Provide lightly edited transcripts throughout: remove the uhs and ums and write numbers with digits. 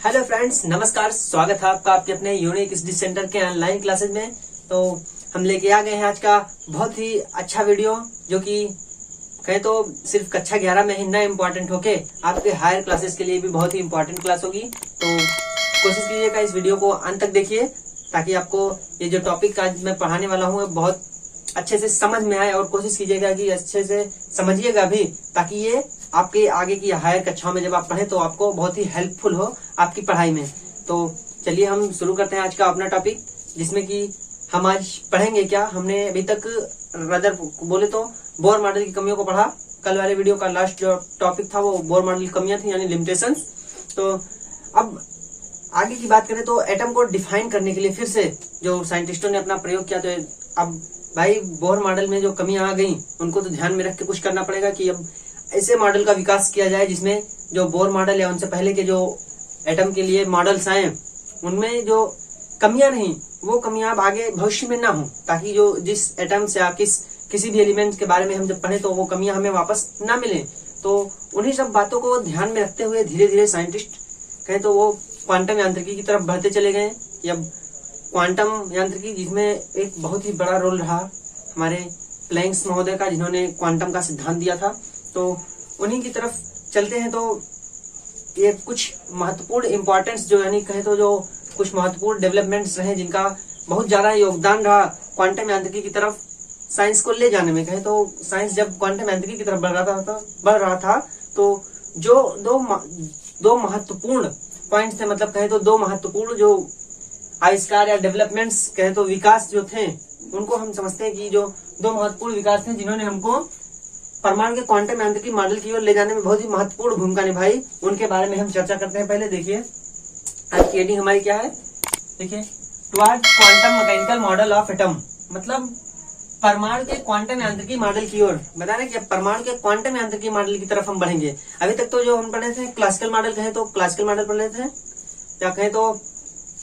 Hello friends, नमस्कार। स्वागत है आपका आपके अपने यूनिक स्टडी सेंटर के ऑनलाइन क्लासेज में। तो हम लेके आ गए हैं आज का बहुत ही अच्छा वीडियो, जो कि कहें तो सिर्फ कक्षा 11 में ही ना इम्पोर्टेंट होके आपके हायर क्लासेस के लिए भी बहुत ही इम्पोर्टेंट क्लास होगी। तो कोशिश कीजिएगा इस वीडियो को अंत तक देखिए, ताकि आपको ये जो टॉपिक आज मैं पढ़ाने वाला हूँ बहुत अच्छे से समझ में आए, और कोशिश कीजिएगा कि अच्छे से समझिएगा भी, ताकि ये आपके आगे की हायर कक्षाओं में जब आप पढ़े तो आपको बहुत ही हेल्पफुल हो आपकी पढ़ाई में। तो चलिए हम शुरू करते हैं आज का अपना टॉपिक, जिसमें कि हम आज पढ़ेंगे क्या। हमने अभी तक रदर बोले तो बोर मॉडल की कमियों को पढ़ा। कल वाले वीडियो का लास्ट जो टॉपिक था वो बोर मॉडल की कमियां थी, यानी लिमिटेशंस। तो अब आगे की बात करें तो एटम को डिफाइन करने के लिए फिर से जो साइंटिस्टों ने अपना प्रयोग किया, तो अब भाई बोर मॉडल में जो कमियां आ गई उनको तो ध्यान में रख के कुछ करना पड़ेगा कि अब ऐसे मॉडल का विकास किया जाए जिसमें जो बोर मॉडल या उनसे पहले के जो एटम के लिए मॉडल्स आए उनमें जो कमियां नहीं, वो कमियां अब आगे भविष्य में ना हो, ताकि जो जिस एटम से या किसी भी एलिमेंट के बारे में हम जब पढ़े तो वो कमियां हमें वापस ना मिले। तो उन्हीं सब बातों को ध्यान में रखते हुए धीरे धीरे साइंटिस्ट कहें तो वो क्वांटम यांत्रिकी की तरफ बढ़ते चले गए। या क्वांटम यांत्रिकी, जिसमें एक बहुत ही बड़ा रोल रहा हमारे प्लैंक्स महोदय का, जिन्होंने क्वांटम का सिद्धांत दिया था। तो उन्हीं की तरफ चलते हैं। तो ये कुछ महत्वपूर्ण इंपॉर्टेंस जो यानी कहे तो जो कुछ महत्वपूर्ण डेवलपमेंट्स रहे, जिनका बहुत ज्यादा योगदान रहा क्वांटम यांत्रिकी की तरफ साइंस को ले जाने में। कहे तो साइंस जब क्वांटम यांत्रिकी की तरफ बढ़ रहा था तो जो दो महत्वपूर्ण पॉइंट्स थे, मतलब कहे तो दो महत्वपूर्ण जो आविष्कार या डेवलपमेंट्स कहे तो विकास जो थे, उनको हम समझते हैं कि जो दो महत्वपूर्ण विकास थे जिन्होंने हमको परमाणु के क्वांटम यांत्रिकी मॉडल की ओर ले जाने में बहुत ही महत्वपूर्ण भूमिका निभाई, उनके बारे में हम चर्चा करते हैं। पहले देखिए आज की हेडिंग हमारी क्या है। देखिए, towards quantum mechanical model of atom, मतलब परमाणु के क्वांटम यांत्रिकी मॉडल की ओर। बता रहे कि परमाणु के क्वांटम यांत्रिकी मॉडल की तरफ हम बढ़ेंगे। अभी तक तो जो हम पढ़े थे क्लासिकल मॉडल कहे तो क्लासिकल मॉडल पढ़ रहे थे, या कहें तो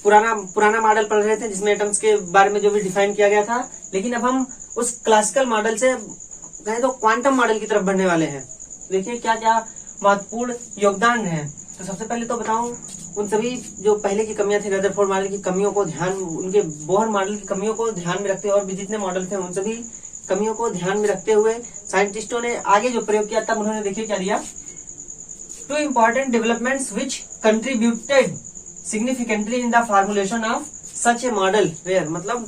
पुराना मॉडल पढ़ रहे थे, जिसमें एटम्स के बारे में जो भी डिफाइन किया गया था। लेकिन अब हम उस क्लासिकल मॉडल से कहें तो क्वांटम मॉडल की तरफ बढ़ने वाले हैं। देखिए क्या क्या महत्वपूर्ण योगदान है। तो सबसे पहले तो बताऊं, उन सभी जो पहले की कमियां थी रदरफोर्ड मॉडल की कमियों को उनके बोहर मॉडल की कमियों को ध्यान में रखते हुए, और भी जितने मॉडल थे उन सभी कमियों को ध्यान में रखते हुए साइंटिस्टों ने आगे जो प्रयोग किया, तब उन्होंने देखिए क्या दिया। Two important developments which contributed significantly in the formulation of such a model where, मतलब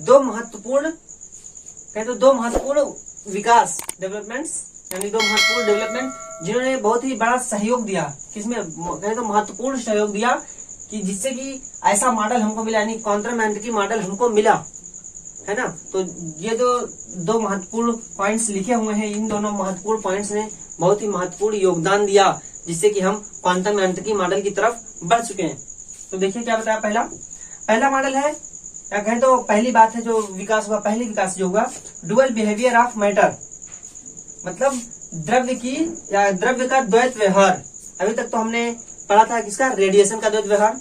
दो महत्वपूर्ण विकास डेवलपमेंट्स, यानी दो महत्वपूर्ण डेवलपमेंट जिन्होंने बहुत ही बड़ा सहयोग दिया। किसमें कहें तो महत्वपूर्ण सहयोग दिया, कि जिससे कि ऐसा मॉडल हमको मिला, यानी क्वांटम यांत्रिकी मॉडल हमको मिला, है ना। तो ये दो महत्वपूर्ण पॉइंट्स लिखे हुए हैं। इन दोनों महत्वपूर्ण पॉइंट्स ने बहुत ही महत्वपूर्ण योगदान दिया, जिससे कि हम क्वांटम यांत्रिकी मॉडल की तरफ बढ़ चुके हैं। तो देखिए क्या बताया। पहला मॉडल है, या कहें तो पहली बात है जो विकास हुआ, पहली विकास जो हुआ, डुअल बिहेवियर ऑफ मैटर, मतलब द्रव्य का द्वैत व्यवहार। अभी तक तो हमने पढ़ा था किसका, रेडिएशन का द्वैत व्यवहार,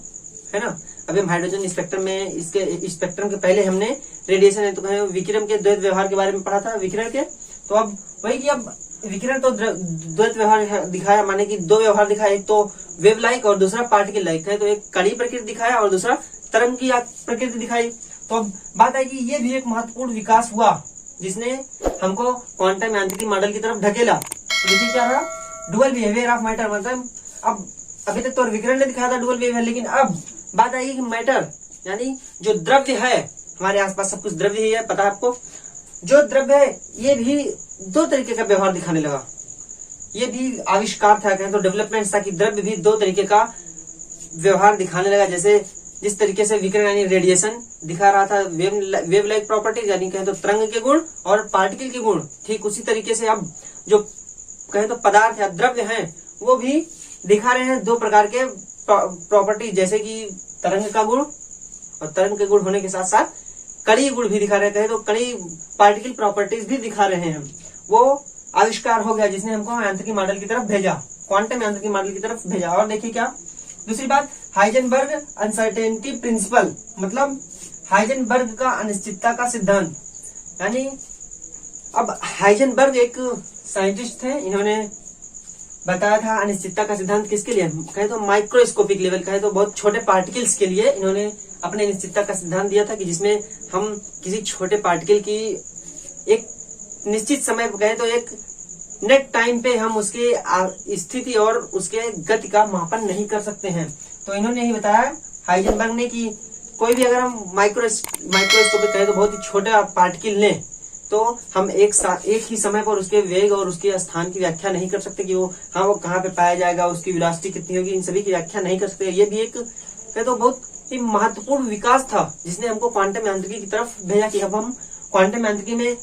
है ना। अभी हम हाइड्रोजन स्पेक्ट्रम में, इसके स्पेक्ट्रम के पहले हमने रेडिएशन है तो विकिरण के द्वैत व्यवहार के बारे में पढ़ा था, विकिरण के। तो अब वही कि अब विकिरण तो द्वैत व्यवहार दिखाया, माने कि दो व्यवहार दिखाया, एक तो वेव लाइक और दूसरा पार्टिकल लाइक है। तो एक कड़ी प्रकृति दिखाया और दूसरा तरंग की प्रकृति दिखाई। तो अब बात है कि ये भी एक महत्वपूर्ण विकास हुआ, जिसने हमको क्वांटम यांत्रिकी मॉडल की तरफ ढकेला। तो देखिए क्या रहा, डुअल बिहेवियर ऑफ मैटर, मतलब अब अभी तक तो विकिरण ने दिखाया था डुअल बिहेवियर, लेकिन अब बात आएगी कि मैटर, यानी जो द्रव्य है, हमारे आसपास सब कुछ द्रव्य ही है, पता है आपको। जो द्रव्य है ये भी दो तरीके का व्यवहार दिखाने लगा। ये भी आविष्कार था, कहें तो डेवलपमेंट था, कि द्रव्य भी दो तरीके का व्यवहार दिखाने लगा। जैसे जिस तरीके से विकिरण यानी रेडिएशन दिखा रहा था वेव लाइक प्रॉपर्टीज, यानी कहें तो तरंग के गुण और पार्टिकल के गुण, ठीक उसी तरीके से अब जो कहें तो पदार्थ या द्रव्य हैं वो भी दिखा रहे हैं दो प्रकार के प्रॉपर्टी, जैसे कि तरंग का गुण, और तरंग के गुण होने के साथ साथ कड़ी गुण भी दिखा रहे हैं, तो कड़ी पार्टिकल प्रॉपर्टीज भी दिखा रहे हैं। वो आविष्कार हो गया जिसने हमको यांत्रिकी मॉडल की तरफ भेजा, क्वांटम यांत्रिकी मॉडल की तरफ भेजा। और देखिए क्या दूसरी बात, हाइजेनबर्ग अनसर्टेनिटी प्रिंसिपल, मतलब हाइजेनबर्ग का अनिश्चितता का सिद्धांत। यानी अब हाइजेनबर्ग एक साइंटिस्ट थे, इन्होंने बताया था अनिश्चितता का सिद्धांत किसके लिए, कहे तो माइक्रोस्कोपिक लेवल, कहे तो बहुत छोटे पार्टिकल्स के लिए इन्होंने अपने अनिश्चितता का सिद्धांत दिया था कि जिसमें हम किसी छोटे पार्टिकल की एक निश्चित समय कहे तो एक नेट टाइम पे हम उसके स्थिति और उसके गति का मापन नहीं कर सकते हैं। तो इन्होंने यही बताया हाइजेनबर्ग ने कि कोई भी अगर हम माइक्रोस्कोपिक कहे तो बहुत ही छोटा पार्टिकल लें तो हम एक ही समय पर उसके वेग और उसके स्थान की व्याख्या नहीं कर सकते कि वो कहाँ पे पाया जाएगा, उसकी वेलोसिटी कितनी होगी, इन सभी की व्याख्या नहीं कर सकते। ये भी एक कहे तो बहुत ही महत्वपूर्ण विकास था जिसने हमको क्वांटम यांत्रिकी की तरफ भेजा कि अब हम क्वांटम यांत्रिकी में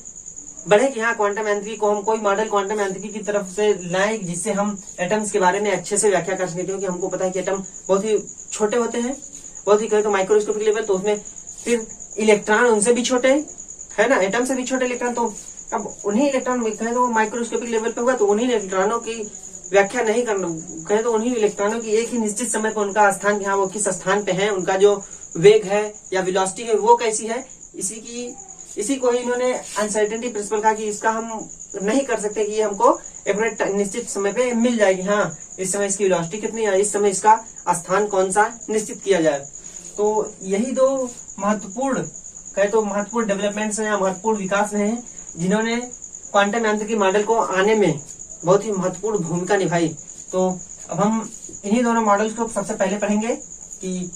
बढ़े कि हाँ क्वांटम यांत्रिकी को हम कोई मॉडल क्वांटम यांत्रिकी की तरफ से लाएं जिससे हम एटम्स के बारे में अच्छे से व्याख्या कर सकें, क्योंकि हमको पता है कि एटम बहुत ही छोटे होते हैं, बहुत ही कहे तो माइक्रोस्कोपिक लेवल, तो उसमें फिर इलेक्ट्रॉन उनसे भी छोटे है ना, एटम से भी छोटे इलेक्ट्रॉन, तो अब उन्हीं इलेक्ट्रॉन कहे तो माइक्रोस्कोपिक लेवल पे होगा तो उन्हीं इलेक्ट्रॉनों की व्याख्या नहीं करना, कहे तो उन्हीं इलेक्ट्रॉनों की एक ही निश्चित समय पर उनका स्थान हाँ वो किस स्थान पे है, उनका जो वेग है या वेलोसिटी है वो कैसी है, इसी को ही इन्होंने अनसर्टेनिटी प्रिंसिपल कहा कि इसका हम नहीं कर सकते कि हमको एक निश्चित समय पे मिल जाएगी, हाँ इस समय इसकी वेलोसिटी कितनी है, इस समय इसका स्थान कौन सा निश्चित किया जाए। तो यही दो महत्वपूर्ण कहे तो महत्वपूर्ण डेवलपमेंट्स हैं या महत्वपूर्ण विकास हैं जिन्होंने क्वांटम यांत्रिकी मॉडल को आने में बहुत ही महत्वपूर्ण भूमिका निभाई। तो अब हम इन्हीं दोनों मॉडल्स को सबसे पहले पढ़ेंगे कि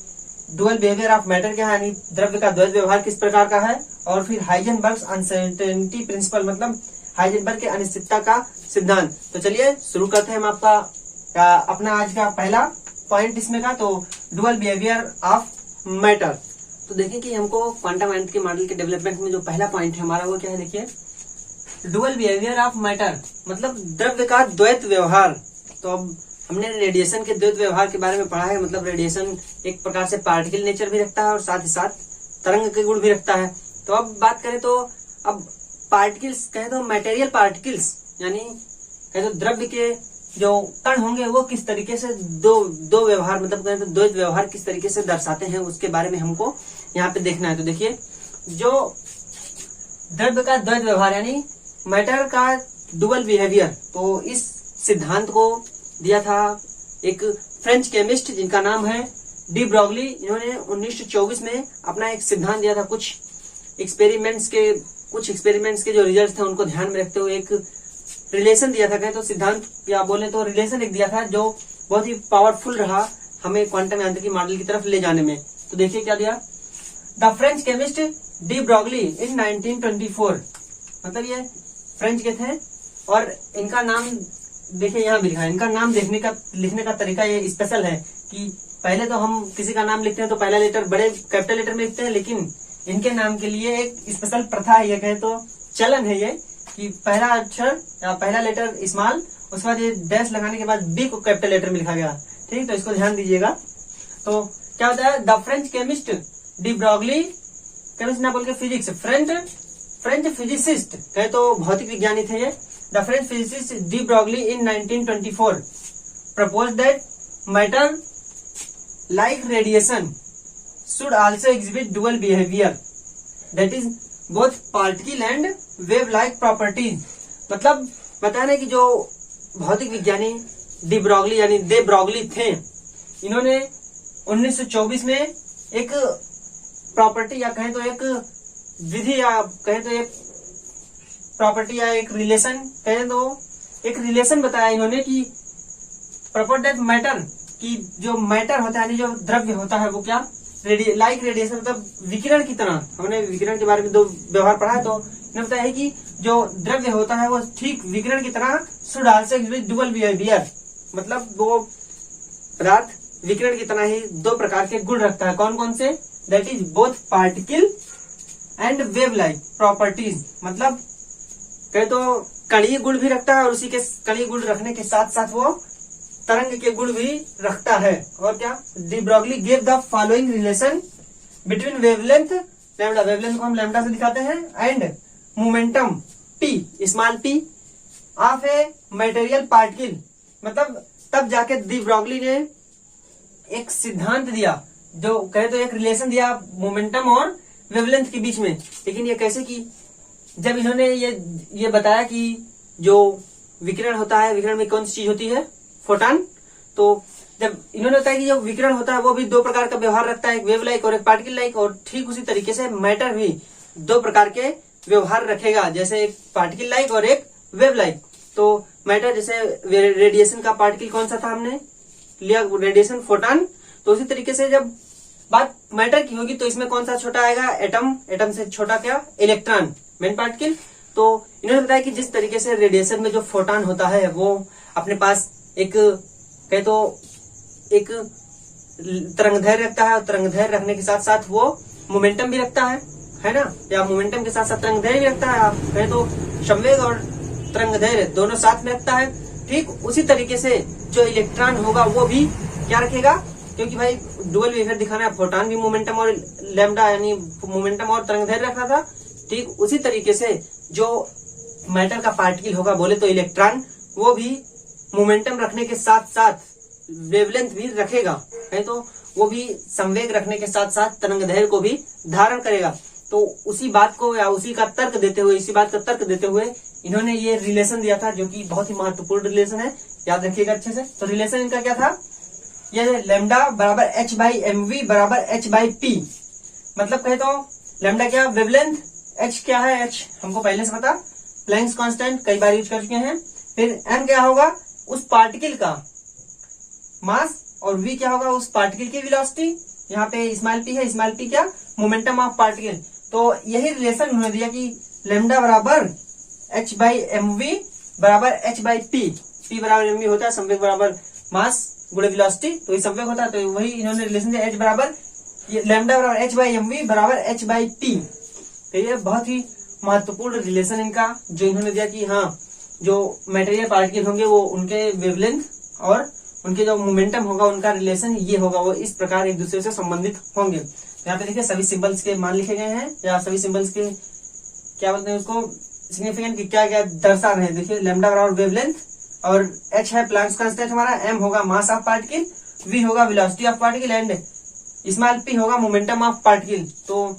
डुअल बिहेवियर ऑफ मैटर क्या है, यानी द्रव्य का द्वैत व्यवहार किस प्रकार का है, और फिर हाइजेनबर्ग्स अनसर्टेनिटी प्रिंसिपल मतलब हाइजेनबर्ग के अनिश्चितता का सिद्धांत। तो चलिए शुरू करते हैं हम अपना आज का पहला पॉइंट इसमें का, तो डुअल बिहेवियर ऑफ मैटर। तो देखिए कि हमको क्वांटम यांत्रिकी मॉडल के डेवलपमेंट में जो पहला पॉइंट है हमारा वो क्या है, देखिए डुअल बिहेवियर ऑफ मैटर मतलब द्रव्य का द्वैत व्यवहार। तो अब हमने रेडिएशन के द्वैत व्यवहार के बारे में पढ़ा है, मतलब रेडिएशन एक प्रकार से पार्टिकल नेचर भी रखता है और साथ ही साथ तरंग के गुण भी रखता है। तो अब बात करें तो अब पार्टिकल्स कहे तो मटेरियल पार्टिकल्स यानी कहे तो द्रव्य के जो कण होंगे वो किस तरीके से दो व्यवहार मतलब कहे तो द्वैत व्यवहार किस तरीके से दर्शाते हैं उसके बारे में हमको यहाँ पे देखना है। तो देखिए जो द्रव्य का द्वैत व्यवहार यानी मैटर का डुअल बिहेवियर, तो इस सिद्धांत को दिया था एक फ्रेंच केमिस्ट जिनका नाम है डी ब्रॉगली। इन्होंने 1924 में अपना एक सिद्धांत दिया था, कुछ एक्सपेरिमेंट्स के जो रिजल्ट थे उनको ध्यान में रखते हुए एक रिलेशन दिया था, कहे तो सिद्धांत या बोले तो रिलेशन एक दिया था जो बहुत ही पावरफुल रहा हमें क्वांटम यांत्रिकी मॉडल की तरफ ले जाने में। तो देखिए क्या दिया, the French chemist de Broglie in 1924, मतलब ये फ्रेंच के थे और इनका नाम देखिए यहाँ भी लिखा है। इनका नाम लिखने का तरीका ये स्पेशल है कि पहले तो हम किसी का नाम लिखते हैं तो पहला लेटर बड़े कैपिटल लेटर में लिखते हैं, लेकिन इनके नाम के लिए एक स्पेशल प्रथा है, ये कहे तो चलन है ये कि पहला अक्षर या पहला लेटर स्मॉल, उसके बाद ये डैश लगाने के बाद बी को कैपिटल लेटर में लिखा गया। ठीक, तो इसको ध्यान दीजिएगा। तो क्या होता है, the French chemist de Broglie, chemist ना बोल के फिजिक्स, फ्रेंच फिजिसिस्ट कहे तो भौतिक विज्ञानी थे ये। The French physicist D Broglie in 1924 propose that matter like radiation should also exhibit dual behavior, that is both particle and wave like properties। मतलब बताना कि जो भौतिक विज्ञानी डी ब्रॉगली यानी दे ब्रॉगली थे, इन्होंने 1924 में एक प्रॉपर्टी या कहें तो एक विधि या कहें तो एक प्रॉपर्टी या एक रिलेशन कहें तो एक रिलेशन बताया इन्होंने कि प्रपोज दैट मैटर की जो मैटर होता है यानी जो द्रव्य होता है वो क्या लाइक रेडिएशन मतलब विकिरण की तरह। हमने विकिरण के बारे में दो व्यवहार पढ़ा है, तो इन्होंने बताया है कि जो द्रव्य होता है वो ठीक विकिरण की तरह should also exhibit dual behaviour, मतलब वो पदार्थ विकिरण की तरह ही दो प्रकार के गुण रखता है। कौन कौन से, that is both particle and wave like properties, मतलब कहे तो कणीय गुण भी रखता है और उसी के कणीय गुण रखने के साथ साथ वो तरंग के गुण भी रखता है। और क्या, de Broglie gave the following relation between wavelength lambda, wavelength को हम लैम्डा से दिखाते हैं, and momentum P small P of a material particle, मतलब तब जाके डी ब्रॉगली ने एक सिद्धांत दिया जो कहे तो एक रिलेशन दिया मोमेंटम और वेवलेंथ के बीच में। लेकिन ये कैसे कि जब इन्होंने ये बताया कि जो विकिरण होता है, विकिरण में कौन सी चीज होती है, फोटॉन। तो जब इन्होंने बताया कि जो विकिरण होता है वो भी दो प्रकार का व्यवहार रखता है, एक वेव लाइक और एक पार्टिकल लाइक, और ठीक उसी तरीके से मैटर भी दो प्रकार के व्यवहार रखेगा, जैसे एक पार्टिकल लाइक और एक वेव लाइक। तो मैटर जैसे रेडिएशन का पार्टिकल कौन सा था हमने लिया, रेडिएशन फोटॉन। तो उसी तरीके से जब बात मैटर की होगी तो इसमें कौन सा छोटा आएगा, एटम, एटम से छोटा क्या, इलेक्ट्रॉन, मेन पार्टिकल। तो इन्होंने बताया कि जिस तरीके से रेडिएशन में जो फोटॉन होता है वो अपने पास एक कहे तो एक तरंगदैर्घ्य रखता है, और तरंगदैर्घ्य रखने के साथ साथ वो मोमेंटम भी रखता है ना, या मोमेंटम के साथ साथ तरंगदैर्घ्य भी रखता है। आप कहे तो संवेग और तरंगदैर्घ्य दोनों साथ में रखता है। ठीक उसी तरीके से जो इलेक्ट्रॉन होगा वो भी क्या रखेगा, क्योंकि भाई डुअल बिहेवियर दिखाना है, फोटॉन भी मोमेंटम और लैम्डा यानी मोमेंटम और तरंगदैर्घ्य रखा था। ठीक उसी तरीके से जो मैटर का पार्टिकल होगा बोले तो इलेक्ट्रॉन, वो भी मोमेंटम रखने के साथ साथ वेवलेंथ भी रखेगा, है तो वो भी संवेग रखने के साथ साथ तरंगदैर्घ्य को भी धारण करेगा। तो उसी बात को या उसी का तर्क देते हुए, इसी बात का तर्क देते हुए इन्होंने ये रिलेशन दिया था, जो कि बहुत ही महत्वपूर्ण रिलेशन है, याद रखिएगा अच्छे से। तो रिलेशन इनका क्या था, ये लैम्डा बराबर h/mv बराबर h/p, मतलब कहे तो लैम्डा क्या, वेवलेंथ, h क्या है, h हमको पहले से पता, प्लैंक्स कांस्टेंट कई बार यूज कर चुके हैं। फिर m क्या होगा, उस पार्टिकल का मास, और v क्या होगा, उस पार्टिकल की वेलोसिटी। यहाँ पे स्मॉल p है, स्मॉल p क्या, मोमेंटम ऑफ पार्टिकल। तो यही रिलेशन उन्होंने दिया कि लैम्डा बराबर h/mv बराबर h/p, p बराबर mv होता है, संवेग बराबर मास गुणे वेलोसिटी, तो ये संवेग होता है। तो वही इन्होंने रिलेशन दिया, h बराबर लैम्डा बराबर h/mv बराबर h/p। तो ये बहुत ही महत्वपूर्ण रिलेशन इनका जो इन्होंने दिया कि हाँ जो मटेरियल पार्टिकल होंगे वो उनके वेवलेंथ और उनके जो मोमेंटम होगा उनका रिलेशन ये होगा, वो इस प्रकार एक दूसरे से संबंधित होंगे। यहाँ पे देखिए सभी सिंबल्स के मान लिखे गए हैं, या सभी सिंबल्स के क्या बोलते हैं उसको, सिग्निफिकेंट क्या क्या दर्शा रहे हैं। देखिए लैम्डा बराबर वेवलेंथ, और h है प्लैंक्स कांस्टेंट हमारा, m होगा मास ऑफ पार्टिकल, v होगा velocity of particle, and small p होगा मोमेंटम ऑफ पार्टिकल। तो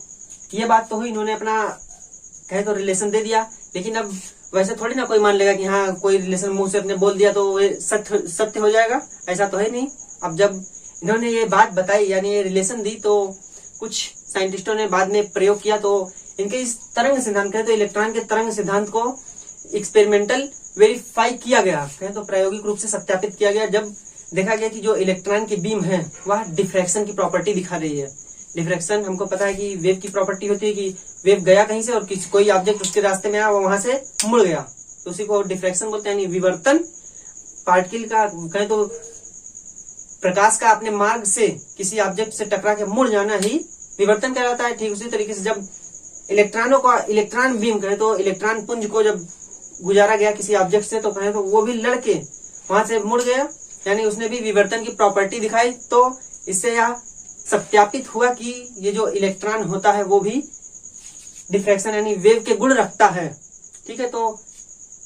ये बात तो हुई, इन्होंने अपना कहे तो रिलेशन दे दिया। लेकिन अब वैसे थोड़ी ना कोई मान लेगा कि हाँ कोई रिलेशन मुंह से अपने बोल दिया तो ये सत्य हो जाएगा, ऐसा तो है नहीं। अब जब इन्होंने ये बात बताई यानी ये रिलेशन दी, तो कुछ साइंटिस्टों ने बाद में प्रयोग किया, तो इनके इस तरंग सिद्धांत कहे तो इलेक्ट्रॉन के तरंग सिद्धांत को एक्सपेरिमेंटल वेरीफाई किया गया, कहे तो प्रायोगिक रूप से सत्यापित किया गया, जब देखा गया कि जो इलेक्ट्रॉन की बीम है वह डिफ्रैक्शन की प्रॉपर्टी दिखा रही है। डिफ्रैक्शन हमको पता है कि वेव की प्रॉपर्टी होती है कि वेव गया कहीं से और कोई ऑब्जेक्ट उसके रास्ते में आया, वो वहां से मुड़ गया, तो उसी को डिफ्रैक्शन बोलते हैं, यानी विवर्तन। पार्टिकल का कहे तो प्रकाश का अपने मार्ग से किसी ऑब्जेक्ट से टकरा के मुड़ जाना ही विवर्तन कहलाता है। ठीक उसी तरीके से जब इलेक्ट्रॉनों का इलेक्ट्रॉन बीम कहे तो इलेक्ट्रॉन पुंज को जब गुजारा गया किसी ऑब्जेक्ट से, तो कहे तो वो भी लड़के वहां से मुड़ गया, यानी उसने भी विवर्तन की प्रॉपर्टी दिखाई। तो इससे यह सत्यापित हुआ कि ये जो इलेक्ट्रॉन होता है वो भी डिफ्रैक्शन यानी वेव के गुण रखता है। ठीक है, तो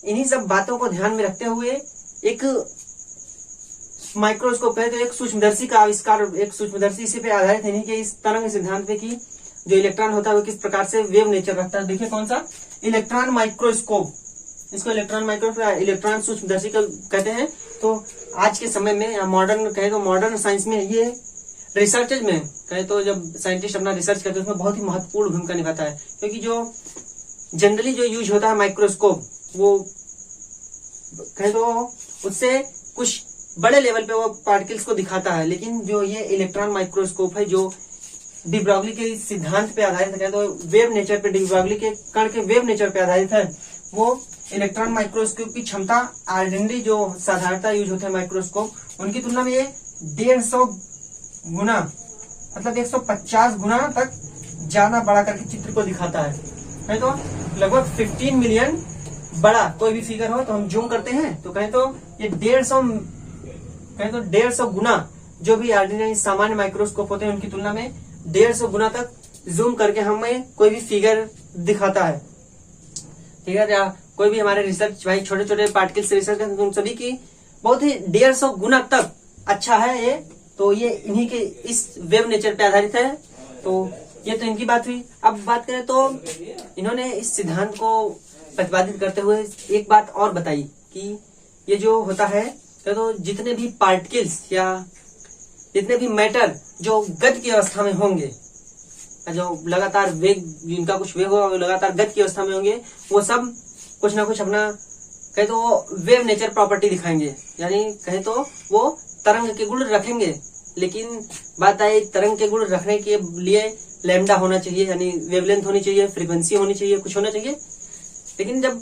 इन्हीं सब बातों को ध्यान में रखते हुए एक माइक्रोस्कोप है तो एक सूक्ष्मदर्शी का आविष्कार, एक सूक्ष्मदर्शी इसी पे आधारित है, इन्हीं के इस तरंग सिद्धांत पे कि जो इलेक्ट्रॉन होता है वो किस प्रकार से वेव नेचर रखता है। देखिए कौन सा, इलेक्ट्रॉन माइक्रोस्कोप, इसको इलेक्ट्रॉन माइक्रोस्कोप, इलेक्ट्रॉन सूक्ष्मदर्शी कहते हैं। तो आज के समय में मॉडर्न कहे तो मॉडर्न साइंस में ये रिसर्च में कहे तो जब साइंटिस्ट अपना रिसर्च करते हैं उसमें बहुत ही महत्वपूर्ण भूमिका निभाता है, क्योंकि जो जनरली जो यूज होता है माइक्रोस्कोप वो कहे तो उससे कुछ बड़े लेवल पे वो पार्टिकल्स को दिखाता है, लेकिन जो ये इलेक्ट्रॉन माइक्रोस्कोप है जो डी ब्रॉगली के सिद्धांत पे आधारित है, तो वेव नेचर पे, डी ब्रॉगली के कण के वेव नेचर पे आधारित है, वो इलेक्ट्रॉन माइक्रोस्कोप की क्षमता ऑर्डिनरी जो साधारणता यूज होते हैं माइक्रोस्कोप उनकी तुलना में ये 150 गुना मतलब 150 गुना तक ज्यादा बड़ा करके चित्र को दिखाता है। तो लगभग 15 मिलियन बड़ा कोई भी फिगर हो तो हम जूम करते हैं तो कहें तो ये 150 गुना जो भी ऑर्डिनरी सामान्य माइक्रोस्कोप होते हैं उनकी तुलना में 150 गुना तक जूम करके हमें कोई भी फिगर दिखाता है। ठीक है, या कोई भी हमारे रिसर्च भाई छोटे छोटे पार्टिकल से रिसर्च करते हैं उन सभी की बहुत ही 150 गुना तक अच्छा है ये, तो ये इन्हीं के इस वेव नेचर पे आधारित है। तो ये तो इनकी बात हुई। अब बात करें तो इन्होंने इस सिद्धांत को प्रतिपादित करते हुए एक बात और बताई कि ये जो होता है तो जितने भी पार्टिकल्स या जितने भी मैटर जो गति की अवस्था में होंगे, जो लगातार वेग, जिनका कुछ वेग होगा, लगातार गति की अवस्था में होंगे, वो सब कुछ ना कुछ अपना कहे तो वेव नेचर प्रॉपर्टी दिखाएंगे, यानी कहे तो वो तरंग के गुण रखेंगे। लेकिन बात आई तरंग के गुण रखने के लिए लैम्डा होना चाहिए, यानी वेवलेंथ होनी चाहिए, फ्रीक्वेंसी होनी चाहिए, कुछ होना चाहिए। लेकिन जब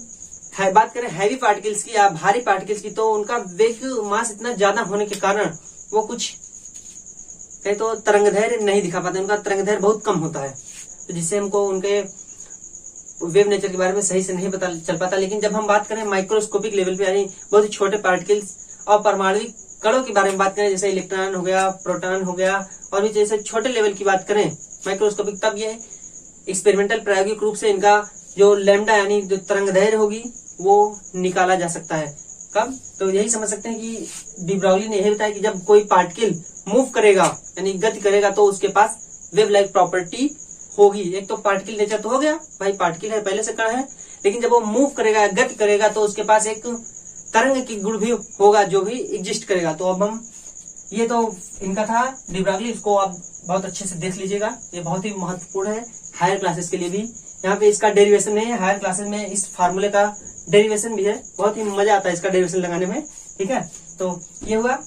बात करें हैवी पार्टिकल्स की या भारी पार्टिकल्स की, तो उनका वेग मास इतना ज्यादा होने के कारण वो कुछ कहे तो तरंगदैर्घ्य नहीं दिखा पाते, उनका तरंगदैर्घ्य बहुत कम होता है, तो जिससे हमको उनके वेव नेचर के बारे में सही से नहीं पता चल पाता। लेकिन जब हम बात करें माइक्रोस्कोपिक लेवल पे, यानी बहुत ही छोटे पार्टिकल्स और परमाणुविक कणों के बारे में बात करें, जैसे इलेक्ट्रॉन हो गया, प्रोटॉन हो गया, और भी जैसे छोटे लेवल की बात करें माइक्रोस्कोपिक, तब ये एक्सपेरिमेंटल प्रायोगिक रूप से इनका जो लैम्डा यानी जो तरंगदैर्घ्य होगी वो निकाला जा सकता है। कब? तो यही समझ सकते हैं कि डी ब्रॉगली ने यही बताया कि जब कोई पार्टिकल मूव करेगा यानी गति करेगा तो उसके पास वेव लाइक प्रॉपर्टी होगी। एक तो पार्टिकल नेचर तो हो गया, भाई पार्टिकल है, पहले से कण है, लेकिन जब वो मूव करेगा, गति करेगा, तो उसके पास एक तरंग की गुण भी होगा जो भी एग्जिस्ट करेगा। तो अब हम ये तो इनका था डी ब्रॉगली, इसको आप बहुत अच्छे से देख लीजिएगा, ये बहुत ही महत्वपूर्ण है हायर क्लासेस के लिए भी। यहाँ पे इसका डेरिवेशन नहीं है, हायर क्लासेस में इस फार्मूले का डेरिवेशन भी है, बहुत ही मजा आता है इसका डेरिवेशन लगाने में, ठीक है। तो ये हुआ।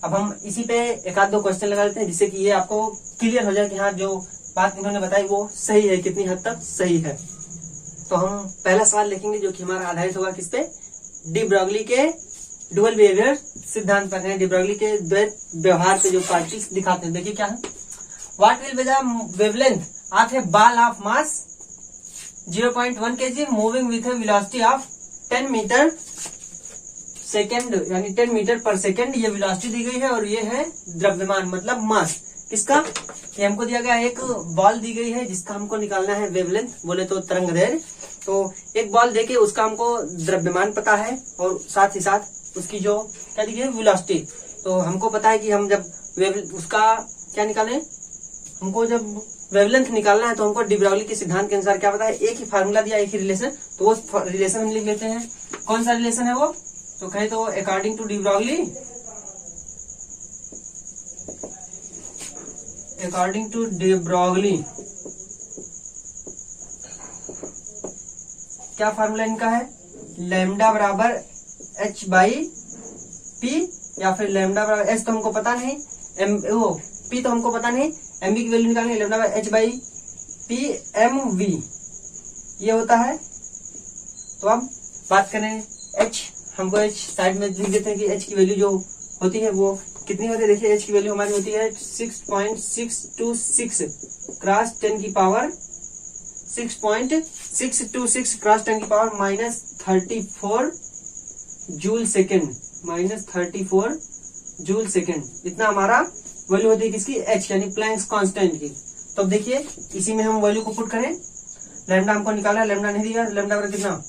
अब हम इसी पे एक आध दो क्वेश्चन लगा लेते हैं, जिससे कि ये आपको क्लियर हो जाए कि हाँ जो बात इन्होंने बताई वो सही है, कितनी हद तक सही है। तो हम पहला सवाल लिखेंगे जो कि हमारा आधारित होगा किस पे, डी ब्रॉगली के डुअल बिहेवियर सिद्धांत पर है, डी ब्रॉगली के द्वैत व्यवहार पे जो पार्टिकल्स दिखाते हैं। देखिए क्या है, what will be the wavelength of a ball of mass 0.1 kg moving with a velocity of 10 metre second, यानी 10 मीटर पर सेकेंड ये वेलोसिटी दी गई है, और ये है द्रव्यमान मतलब मास किसका, ये हमको दिया गया एक बॉल दी गई है जिसका हमको निकालना है वेवलेंथ, बोले तो तरंगदैर्घ्य। तो एक बॉल देके उसका हमको द्रव्यमान पता है और साथ ही साथ उसकी जो क्या दी गई वेलोसिटी। तो हमको पता है कि हम जब उसका क्या निकालें, हमको जब वेवलेंथ निकालना है तो हमको डी ब्रॉगली के सिद्धांत के अनुसार क्या पता है, एक ही फार्मूला दिया, एक ही रिलेशन, तो वो रिलेशन हम लिख लेते हैं। कौन सा रिलेशन है वो, तो कहे तो according to de Broglie, according to de Broglie क्या फार्मूला इनका है, लैम्डा बराबर h बाई पी, या फिर लैम्डा बराबर एच तो हमको पता नहीं, पी तो हमको पता नहीं, एम बी की वैल्यू निकालनी है, lambda by h by p m v ये होता है। तो अब बात करें एच, हमको एच साइड में लिख देते हैं कि एच की वैल्यू जो होती है वो कितनी होती है। देखिए एच की वैल्यू हमारी होती है 6.626 क्रॉस 10 की पावर 6.626 क्रॉस 10 की power -34 joule second, -34 joule second, इतना हमारा वैल्यू होती है किसकी, एच यानी प्लैंक्स कांस्टेंट की। तो अब देखिए इसी में हम वैल्यू को पुट करें, लैम्डा हमको निकाला है, लैम्डा नहीं दिया, लैम्डा बराबर कितना,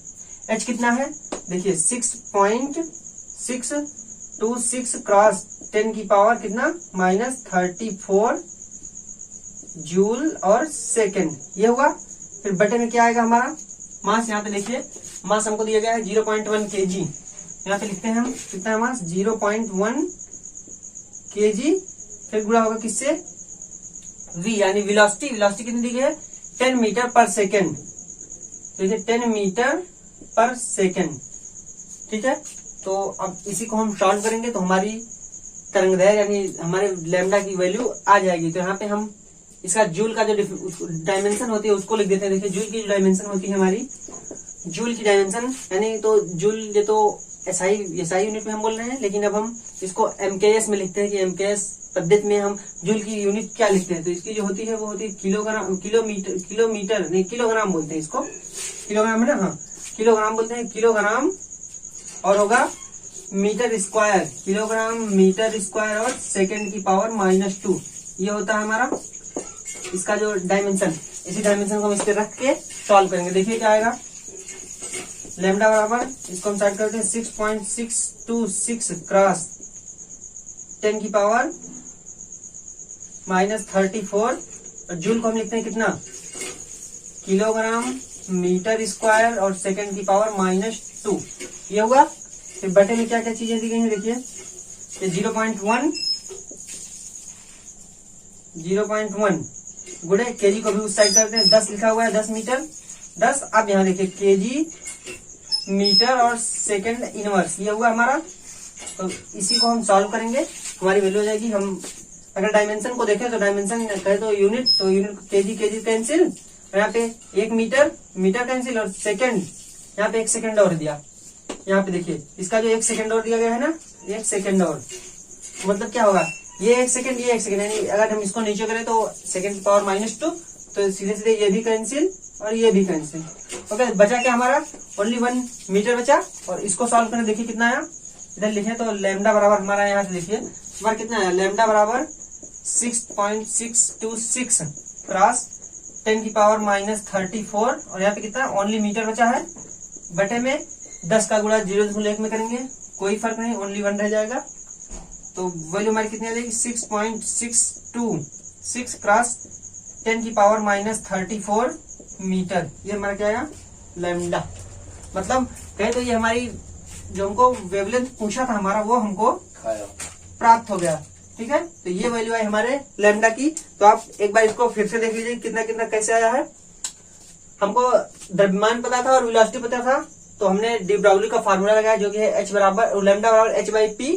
एच कितना है, देखिए 6.626 क्रॉस 10 की पावर कितना -34 जूल और सेकेंड, ये हुआ। फिर बटे में क्या आएगा हमारा मास, यहाँ पे देखिए मास हमको दिया गया है 0.1 kg, यहाँ पे लिखते हैं हम कितना मास 0.1 kg, फिर गुणा होगा किससे, v यानी वेलोसिटी, वेलोसिटी कितनी दी गई है 10 मीटर पर सेकेंड, देखिए 10 मीटर पर सेकेंड, ठीक है। तो अब इसी को हम सॉल्व करेंगे तो हमारी तरंगदैर्घ्य यानी हमारे लैम्डा की वैल्यू आ जाएगी। तो यहाँ पे हम इसका जूल का जो डायमेंशन होती है उसको लिख देते हैं। देखिए जूल की जो डायमेंशन होती है हमारी, जूल की डायमेंशन यानी तो जूल, ये तो एसआई यूनिट में हम बोल रहे हैं, लेकिन अब हम इसको एमकेएस में लिखते हैं कि एमकेएस पद्धति में हम जूल की यूनिट क्या लिखते हैं। तो इसकी जो होती है वो होती है किलोग्राम, किलोमीटर नहीं किलोग्राम बोलते हैं इसको, किलोग्राम है ना, हाँ किलोग्राम बोलते हैं, किलोग्राम और होगा metre square, kilogram metre square और सेकेंड की पावर -2, ये होता है हमारा इसका जो डायमेंशन। इसी डायमेंशन को हम इस पे रख के सॉल्व करेंगे। देखिए क्या आएगा, लैम्डा बराबर इसको हम साइड करते हैं 6.626 क्रॉस 10 की पावर -34, और जूल को हम लिखते हैं कितना, किलोग्राम मीटर स्क्वायर और सेकेंड की पावर -2, ये होगा। फिर बटे में क्या क्या चीजें दी गई हैं देखिए, ये 0.1 गुणे केजी को भी उस साइड करते हैं, 10 लिखा हुआ है, 10 मीटर 10। अब यहाँ देखिए केजी मीटर और सेकंड इनवर्स ये हुआ हमारा। तो इसी को हम सॉल्व करेंगे, हमारी वैल्यू हो जाएगी। हम अगर डायमेंशन को देखें तो डायमेंशन कहे तो यूनिट केजी कैंसिल, और यहाँ पे 1 मीटर कैंसिल, और सेकंड यहाँ पे 1 सेकंड और दिया। यहाँ पे देखिए इसका जो 1 सेकंड और दिया गया है ना, 1 सेकंड और, मतलब क्या होगा, ये 1 सेकंड ये 1 सेकंड, यानी अगर हम इसको नीचे करें तो सेकंड पावर -2, तो सीधे सीधे ये भी कैंसिल और ये भी कैंसिल। ओके, बचा क्या हमारा, ओनली 1 मीटर बचा। और इसको सॉल्व करें, देखिए कितना आया, इधर लिखे तो लैम्डा बराबर हमारा यहाँ से देखिए हमारा कितना आया, लैम्डा बराबर 6.626 क्रॉस 10 की पावर -34, और यहाँ पे कितना ओनली मीटर बचा है, बटे में 10 का गुणा 0.1 में करेंगे, कोई फर्क नहीं, ओनली 1 रह जाएगा। तो वैल्यू हमारी कितनी आ जाएगी, 6.626 क्रॉस 10 की पावर -34 मीटर। ये हमारा क्या आया, लैम्डा। मतलब कहे तो ये हमारी जो हमको वेवलेंथ पूछा था हमारा, वो हमको प्राप्त हो गया। ठीक है, तो ये वैल्यू है हमारे लैम्डा की। तो आप एक बार इसको फिर से देख लीजिए कितना कितना कैसे आया है। हमको द्रव्यमान पता था और वेलोसिटी पता था, तो हमने डी ब्राउली का फार्मूला लगाया, जो कि है H बराबर लैम्डा बराबर H/P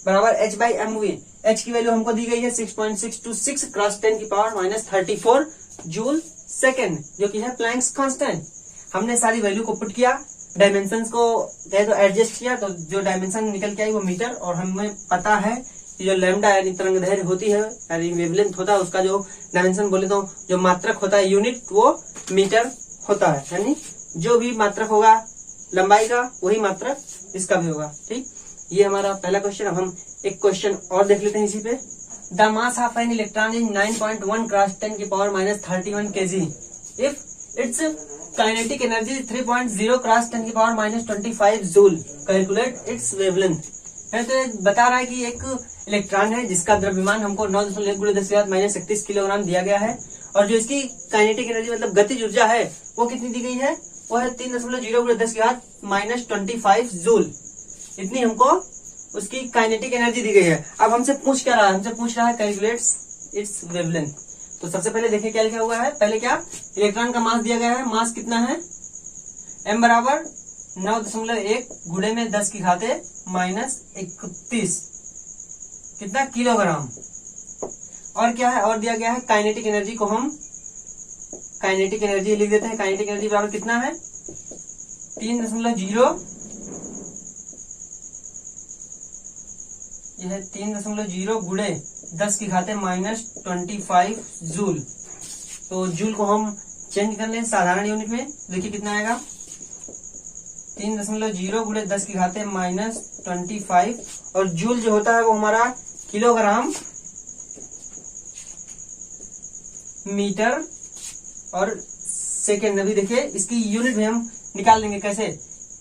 बराबर H/mv। H की वैल्यू हमको दी गई है 6.626 क्रॉस 10 की पावर -34 जूल सेकेंड, जो कि है प्लैंक्स कांस्टेंट। हमने सारी वैल्यू को पुट किया, डायमेंशन को कहे तो एडजस्ट किया, तो जो डायमेंशन निकल के आई वो मीटर, और हमें पता है कि जो लैम्डा यानी तरंग दैर्घ्य होती है यानी वेवलेंथ होता है, उसका जो डायमेंशन बोले तो जो मात्रक होता है यूनिट, वो मीटर होता है। यानी जो भी मात्रक होगा लंबाई का, वही मात्रक इसका भी होगा। ठीक, ये हमारा पहला क्वेश्चन। अब हम एक क्वेश्चन और देख लेते हैं इसी पे। The mass of an electron is 9.1 cross 10 की power -31 kg if it's kinetic energy 3.0 cross 10 की power -25 joule, calculate its wavelength. है तो बता रहा है कि एक इलेक्ट्रॉन है जिसका द्रव्यमान हमको 9.1 × 10⁻³ किलोग्राम दिया गया है, और जो इसकी काइनेटिक एनर्जी मतलब गतिज ऊर्जा है वो कितनी दी गई है, वो है 3.0 × 10⁻−25 जूल। इतनी हमको उसकी काइनेटिक एनर्जी दी गई है। अब हमसे पूछ क्या रहा है, हमसे पूछ रहा है कैलकुलेट्स इट्स वेवलेंथ। तो सबसे पहले देखिए क्या लिखा हुआ है। पहले क्या, इलेक्ट्रॉन का मास दिया गया है, मास कितना है, m बराबर 9.1 गुणे में 10 की घाते -31 कितना किलोग्राम। और क्या है, और दिया गया है काइनेटिक एनर्जी को हम काइनेटिक एनर्जी लिख देते हैं। काइनेटिक एनर्जी बराबर कितना है, 3.0, यह है 3.0 गुणे 10 की घाते -25 जूल। तो जूल को हम चेंज कर लें साधारण यूनिट में, देखिए कितना आएगा, 3.0 गुणे 10 की घाते -25, और जूल जो होता है वो हमारा किलोग्राम मीटर और सेकेंड। अभी देखिए इसकी यूनिट में हम निकाल लेंगे कैसे,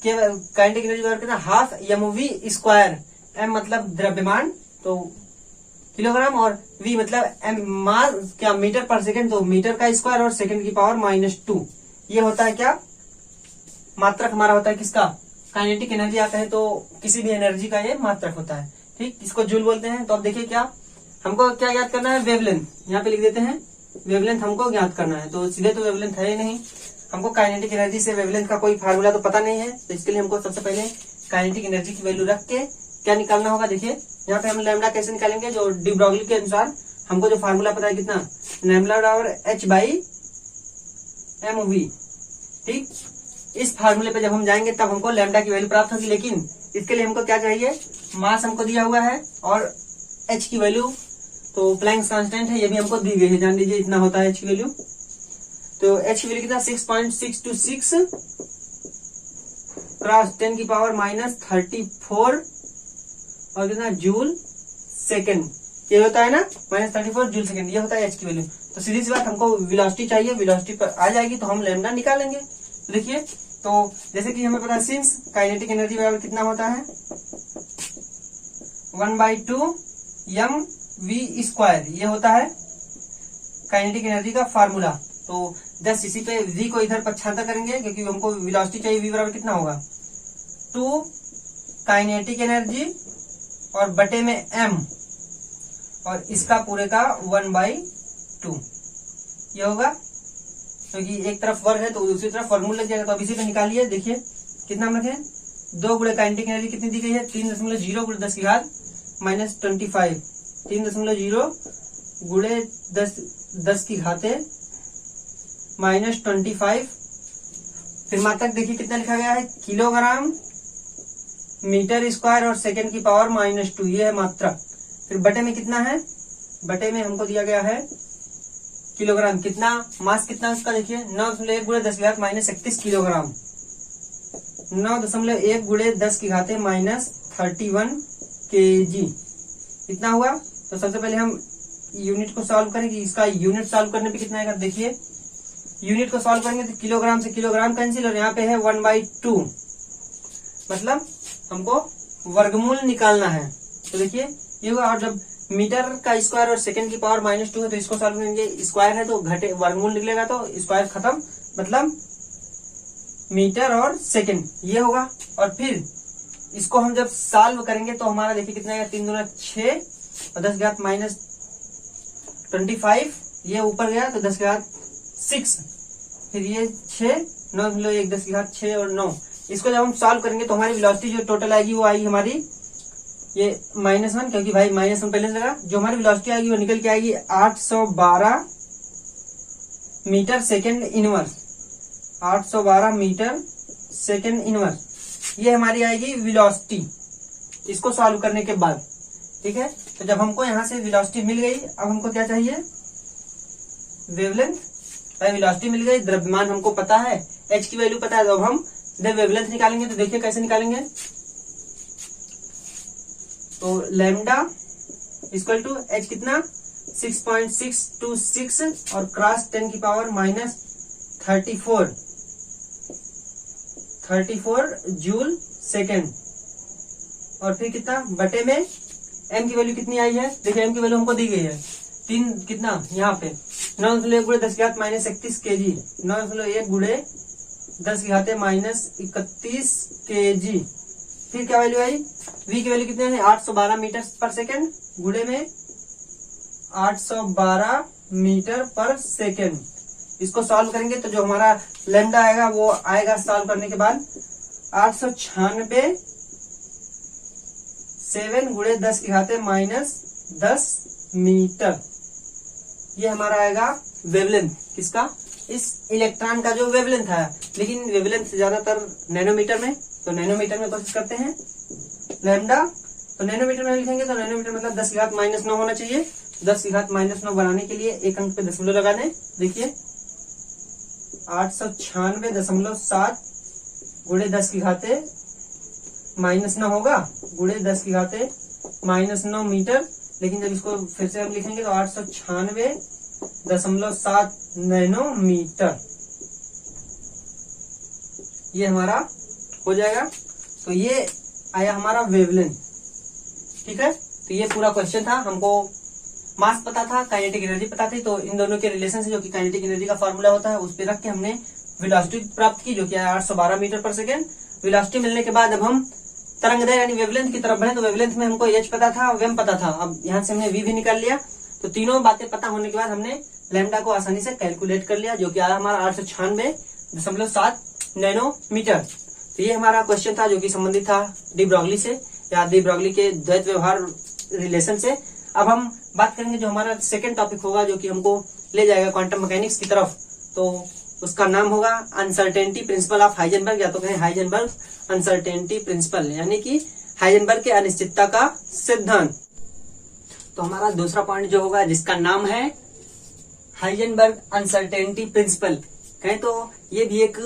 काइनेटिक एनर्जी बराबर कितना, ½ mv²। m मतलब द्रव्यमान तो किलोग्राम, और v मतलब m मास क्या मीटर पर सेकंड, तो मीटर का स्क्वायर और सेकंड की पावर -2। ये होता है क्या, मात्रक हमारा होता है किसका, काइनेटिक एनर्जी आता है तो किसी भी एनर्जी का ये मात्रक होता है। ठीक, इसको जूल बोलते हैं। तो अब देखिए क्या हमको क्या ज्ञात करना है, वेवलेंथ। यहाँ पे लिख देते हैं वेवलेंथ हमको ज्ञात करना है। तो सीधे तो वेवलेंथ है ही नहीं, हमको काइनेटिक एनर्जी से वेवलेंथ का कोई फार्मूला तो पता नहीं है, तो इसके लिए हमको सबसे पहले काइनेटिक एनर्जी की वैल्यू रख के क्या निकालना होगा। देखिए यहाँ पे हम लैम्डा कैसे निकालेंगे, जो डी ब्रॉगली के अनुसार हमको जो फार्मूला पता है कितना, लैम्डा बराबर H/mv। ठीक, इस फार्मूले पे जब हम जाएंगे तब हमको लैम्डा की वैल्यू प्राप्त होगी, लेकिन इसके लिए हमको क्या चाहिए, मास हमको दिया हुआ है और H की वैल्यू तो प्लैंक्स कांस्टेंट है, ये भी हमको दी गई है, जान लीजिए इतना होता है H की वैल्यू। तो H की वैल्यू कितना, 6.626 क्रॉस 10 की पावर -34 और कितना जूल सेकेंड, ये होता है ना -34 जूल सेकेंड, ये होता है H की वैल्यू। तो सीधी सी बात हमको वेलोसिटी चाहिए, वेलोसिटी पर आ जाएगी तो हम लैम्डा निकालेंगे। तो देखिए, तो जैसे कि हमें पता है सिंस काइनेटिक एनर्जी बराबर कितना होता है, 1/2 mv², ये होता है काइनेटिक एनर्जी का फार्मूला। तो जस्ट इसी पे v को इधर पक्षांतर करेंगे क्योंकि हमको वेलोसिटी चाहिए, v बराबर कितना होगा, 2 काइनेटिक एनर्जी और बटे में m और इसका पूरे का 1/2 ये होगा, क्योंकि एक तरफ वर्ग है तो दूसरी तरफ वर्गमूल लग जाएगा। तो अब इसी पे निकालिए, देखिए कितना हम रखें, 2 गुणे काइनेटिक एनर्जी कितनी दी गई है, 3.0 गुणे 10 की घात -25, 3.0 गुणे 10 की घाते -25। फिर मात्रक देखिए कितना लिखा गया है, किलोग्राम मीटर स्क्वायर और सेकंड की पावर -2, ये है मात्रक। फिर बटे में कितना है, बटे में हमको दिया गया है किलोग्राम, कितना मास कितना उसका देखिए 9.1 गुणे 10 की घात -31 किलोग्राम, 9.1 गुणे 10 की घाते -31 kg, इतना हुआ। तो सबसे पहले हम यूनिट को सॉल्व करें कि इसका यूनिट सॉल्व करने पे कितना आएगा। देखिए यूनिट को सॉल्व करेंगे तो किलोग्राम से किलोग्राम कैंसिल और यहाँ पे है 1/2, मतलब हमको वर्गमूल निकालना है। तो देखिए ये हुआ, और जब मीटर का स्क्वायर और सेकंड की पावर -2 है तो इसको सॉल्व करेंगे, स्क्वायर है तो घटे वर्गमूल निकलेगा तो स्क्वायर खत्म, मतलब मीटर और सेकंड ये होगा। और फिर इसको हम जब सॉल्व करेंगे तो हमारा देखिए कितना आएगा, 3 दूना 6 और 10 की घात -25, ये ऊपर गया तो 10 की घात 6, फिर ये 6, 9.1 10 की घात 6 और 9। इसको जब हम सॉल्व करेंगे तो हमारी वेलोसिटी जो टोटल आएगी वो आएगी हमारी ये -1, क्योंकि भाई -1 पहले से लगा। जो हमारी वेलोसिटी आएगी वो निकल के आएगी 812 metre second inverse, 812 metre second inverse, ये हमारी आएगी वेलोसिटी इसको सॉल्व करने के बाद। ठीक है, तो जब हमको यहाँ से वेलोसिटी मिल गई, अब हमको क्या चाहिए, वेवलेंथ। भाई वेलोसिटी मिल गई, द्रव्यमान हमको पता है, h की वैल्यू पता है, तो अब हम वेवलेंथ निकालेंगे। तो देखिए कैसे निकालेंगे, तो लैम्डा इक्वल टू h कितना 6.626 और क्रॉस 10 की पावर -34 जूल सेकेंड, और फिर कितना बटे में m की वैल्यू कितनी आई है, देखिए m की वैल्यू हमको दी गई है 3 कितना यहाँ पे 9.1 गुणे 10 की घात -31 kg, 9.1 गुणे 10 की घाते -31 kg। फिर क्या वैल्यू आई, v की वैल्यू कितने है 812 मीटर पर सेकेंड गुणे में 812 मीटर पर सेकेंड। इसको सॉल्व करेंगे तो जो हमारा लैम्डा आएगा वो आएगा सॉल्व करने के बाद 896 7 गुणे 10 की घाते -10 मीटर, ये हमारा आएगा वेवलेंथ किसका, इस इलेक्ट्रॉन का जो वेवलेंथ है। लेकिन वेवलेंथ ज्यादातर नैनोमीटर में, तो नैनोमीटर में कोशिश करते हैं लैम्डा, तो नैनोमीटर में लिखेंगे तो नैनोमीटर मतलब 10 की घात -9 होना चाहिए। 10 की घात -9 बनाने के लिए एक अंक पे दशमलव लगाने, देखिए 896.7 गुणे 10 की घाते -9 होगा, गुणे 10 की घाते -9 मीटर। लेकिन जब इसको फिर से हम लिखेंगे तो 896.7 नैनोमीटर, ये हमारा हो जाएगा। तो ये आया हमारा वेवलेंथ। ठीक है, तो ये पूरा क्वेश्चन था, हमको मास पता था, काइनेटिक एनर्जी पता थी, तो इन दोनों के रिलेशन से जो कि काइनेटिक एनर्जी का फॉर्मूला होता है उस पर रख के हमने वेलोसिटी प्राप्त की जो कि 812 मीटर पर सेकेंड। वेलोसिटी मिलने के बाद अब हम तरंगदैर्घ्य यानी वेवलेंथ की तरफ बढ़े, तो वेवलेंथ में हमको h पता था, वेम पता था, अब यहाँ से हमने v भी निकाल लिया। तो तीनों बातें पता होने के बाद हमने लैम्डा को आसानी से कैलकुलेट कर लिया, जो कि आया हमारा 896.7 नैनोमीटर। तो ये हमारा क्वेश्चन था जो कि संबंधित था डी ब्रॉगली से या डी ब्रॉगली के द्वैत व्यवहार रिलेशन से। अब हम बात करेंगे जो हमारा सेकेंड टॉपिक होगा जो कि हमको ले जाएगा क्वांटम मैकेनिक्स की तरफ, तो उसका नाम होगा अनसर्टेनिटी प्रिंसिपल ऑफ हाइजेनबर्ग, या तो कहें हाइजेनबर्ग अनसर्टेनिटी प्रिंसिपल, यानी कि हाइजेनबर्ग के अनिश्चितता का सिद्धांत। तो हमारा दूसरा पॉइंट जो होगा जिसका नाम है हाइजेनबर्ग अनसर्टेनिटी प्रिंसिपल, कहें तो ये भी एक